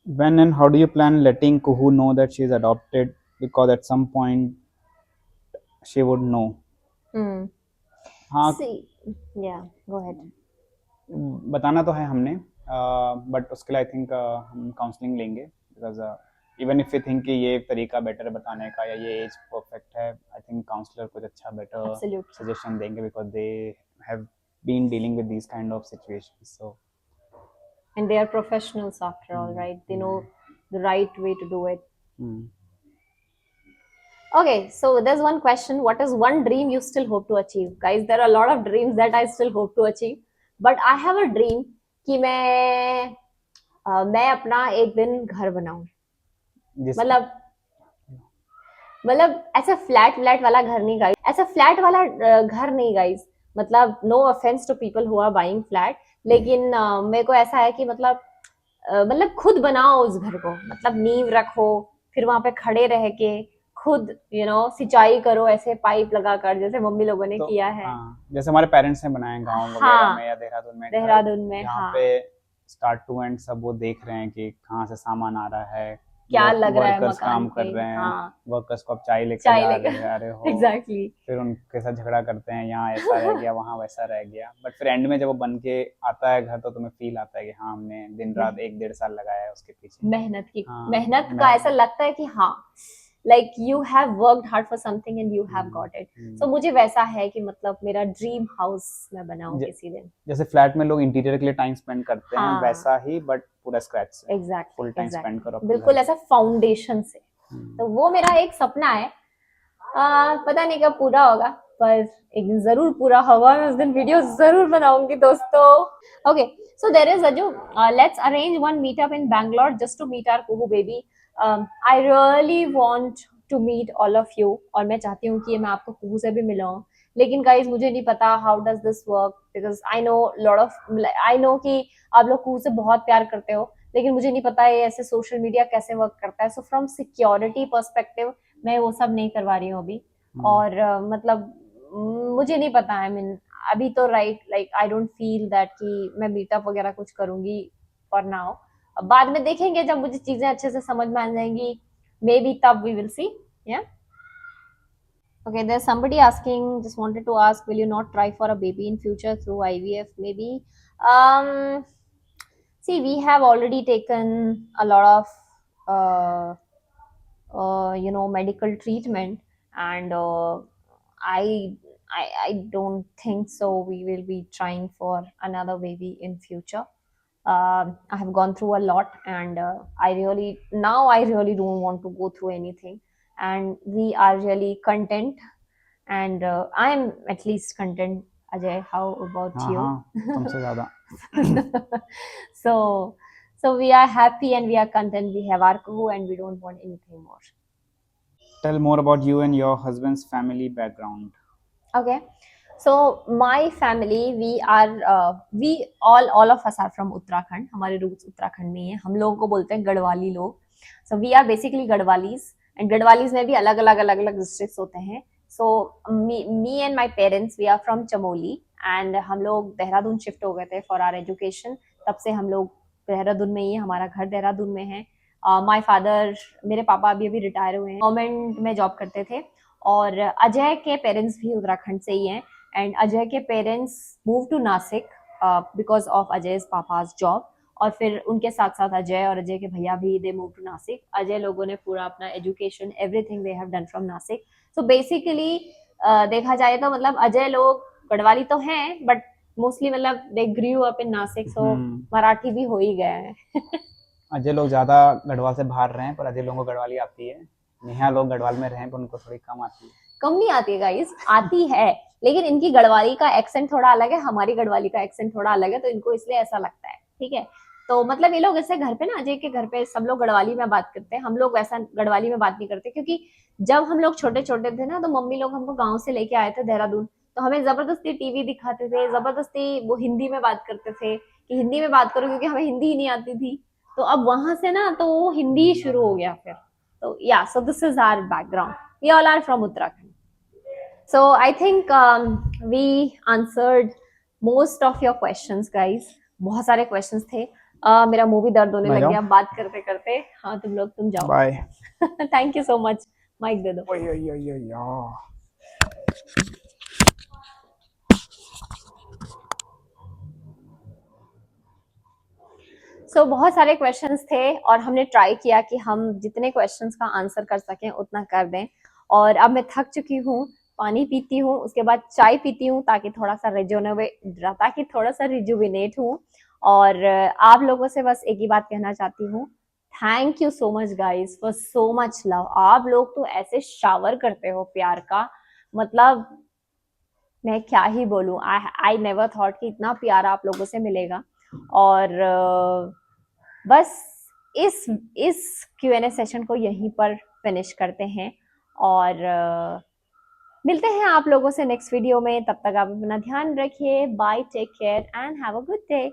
When and how do you plan letting Kuhu know that she is adopted? Because at some point she would know. हाँ, या गो अहेड। बताना तो है हमने, बट उसके लिए आई थिंक हम काउंसलिंग लेंगे, because even if you think कि ये तरीका बेटर है बताने का या ये एज परफेक्ट है, आई थिंक काउंसलर कुछ अच्छा बेटर सजेशन देंगे, because they have been dealing with these kind of situations, so and they are professionals after all, right? They know the right way to do it. Okay, so there's one question: what is one dream you still hope to achieve? Guys, there are a lot of dreams that I still hope to achieve, but I have a dream कि मैं अपना एक दिन घर बनाऊं। मतलब ऐसा flat वाला घर नहीं गाइस, ऐसा फ्लैट वाला घर नहीं गाइस, मतलब no offence to people who are buying flat, लेकिन मेरे को ऐसा है कि मतलब खुद बनाओ उस घर को, मतलब नींव रखो, फिर वहां पे खड़े रह के खुद सिंचाई करो, ऐसे पाइप लगाकर, जैसे मम्मी लोगों ने किया है। जैसे हमारे पेरेंट्स ने बनाए गांव वगैरह में या देहरादून में, हाँ, पे स्टार्ट टू एंड सब वो देख रहे हैं कि कहाँ से सामान आ रहा है, क्या लग रहा है, वर्कर्स काम कर रहे हैं, वर्कर्स को अब चाय लेकर जा रहे हो, एग्जैक्टली, फिर उनके साथ झगड़ा करते हैं, यहाँ ऐसा रह गया वहाँ वैसा रह गया, बट फिर एंड में जब वो बन के आता है घर, तो तुम्हें फील आता है कि हाँ हमने दिन रात 1-1.5 साल लगाया है उसके पीछे, मेहनत का ऐसा लगता है कि हाँ like you have worked hard for something and you have got it. So मुझे वैसा है कि मतलब मेरा ड्रीम हाउस मैं बनाऊं किसी दिन, जैसे फ्लैट में लोग इंटीरियर के लिए टाइम स्पेंड करते हैं, वैसा ही बट पूरा स्क्रैच से, एग्जैक्टली, फुल टाइम स्पेंड करो बिल्कुल ऐसा फाउंडेशन से। तो वो मेरा एक सपना है, पता नहीं कब पूरा होगा, पर एक दिन जरूर पूरा होगा, मैं उस दिन वीडियो जरूर बनाऊंगी दोस्तों। Okay, so there is Aju. Let's arrange one meetup in Bangalore just to meet our Kuhu baby. I really want to meet all of you. और मैं चाहती हूँ कि मैं आपको कुहू से भी मिलाऊं, लेकिन गाइज मुझे नहीं पता how does this work, because I know lot of, I know कि आप लोग कुहू से बहुत प्यार करते हो, लेकिन मुझे नहीं पता ये ऐसे सोशल मीडिया कैसे वर्क करता है। सो फ्रॉम सिक्योरिटी पर्सपेक्टिव मैं वो सब नहीं करवा रही हूँ अभी। और मतलब मुझे नहीं पता, आई मीन अभी तो right like I don't feel that कि मैं मीटअप वगैरह कुछ करूंगी फॉर नाउ। बाद में देखेंगे जब मुझे चीजें अच्छे से समझ में आ जाएंगी, मे बी तब वी विल सी। या okay, there's somebody asking, just wanted to ask, will you not try for a baby in future through IVF maybe? See, we have already taken a lot of medical treatment, and I, I don't think so we will be trying for another baby in future. I have gone through a lot, and I really don't want to go through anything, and we are really content, and I am at least content. Ajay, how about you? तुमसे ज्यादा। So we are happy and we are content. We have our kuhu and we don't want anything more. Tell more about you and your husband's family background. Okay, so my family, we are we all of us are from Uttarakhand. हमारे roots Uttarakhand में हैं। हम लोगों को बोलते हैं गढ़वाली लोग। So we are basically गढ़वालीज, and गढ़वालीज में भी अलग अलग districts होते हैं। So me and my parents, we are from Chamoli, and हम लोग देहरादून शिफ्ट हो गए थे for our education। तब से हम लोग देहरादून में ही है, हमारा घर देहरादून में है। माय फादर, मेरे पापा अभी रिटायर हुए हैं, गवर्नमेंट में जॉब करते थे। और अजय के पेरेंट्स भी उत्तराखंड से ही हैं, एंड अजय के parents move to Nashik because of Ajay papa's job. और फिर उनके साथ साथ अजय और अजय के भैया भी they move to Nashik. Ajay लोगों ने पूरा अपना education everything they have done from Nashik. So basically देखा जाए तो मतलब अजय लोग गढ़वाली तो हैं, बट मोस्टली मतलब दे ग्रू अप इन नासिक, सो मराठी भी हो ही गए हैं। अजय लोग ज्यादा गढ़वाल से बाहर रहे हैं, पर अजय लोगों को गढ़वाली आती है। नेहा लोग गढ़वाल में रहे पर उनको थोड़ी कम आती है। कम नहीं आती है गाइस, आती है, लेकिन इनकी गढ़वाली का एक्सेंट थोड़ा अलग है, हमारी गढ़वाली का एक्सेंट थोड़ा अलग है, तो इनको इसलिए ऐसा लगता है। ठीक है, तो मतलब ये लोग ऐसे घर पे ना, अजय के घर पे सब लोग गढ़वाली में बात करते हैं, हम लोग वैसा गढ़वाली में बात नहीं करते, क्योंकि जब हम लोग छोटे छोटे थे ना, तो मम्मी लोग हमको गाँव से लेके आए थे देहरादून, तो हमें जबरदस्ती टीवी दिखाते थे, जबरदस्ती वो हिंदी में बात करते थे कि हिंदी में बात करो, क्योंकि हमें हिंदी ही नहीं आती थी। तो अब वहां से ना तो वो हिंदी शुरू हो गया फिर। तो yeah, so this is our background, we all are from Uttarakhand. So I think we answered most of your questions, guys. बहुत सारे questions थे। मेरा मुंह भी दर्द होने लग गया बात करते करते। हाँ, तुम जाओ। Bye. Thank you so much. Mike दे दो। So बहुत सारे क्वेश्चंस थे और हमने ट्राई किया कि हम जितने क्वेश्चंस का आंसर कर सकें उतना कर दें। और अब मैं थक चुकी हूँ, पानी पीती हूँ, उसके बाद चाय पीती हूँ ताकि थोड़ा सा रिजुविनेट हूँ। और आप लोगों से बस एक ही बात कहना चाहती हूँ, thank you so much guys for so much love. आप लोग तो ऐसे शावर करते हो प्यार का, मतलब मैं क्या ही बोलूं। आई नेवर थॉट कि इतना प्यार आप लोगों से मिलेगा। और बस इस Q&A सेशन को यहीं पर फिनिश करते हैं, और मिलते हैं आप लोगों से नेक्स्ट वीडियो में। तब तक आप अपना ध्यान रखिए। Bye, take care and have a good day.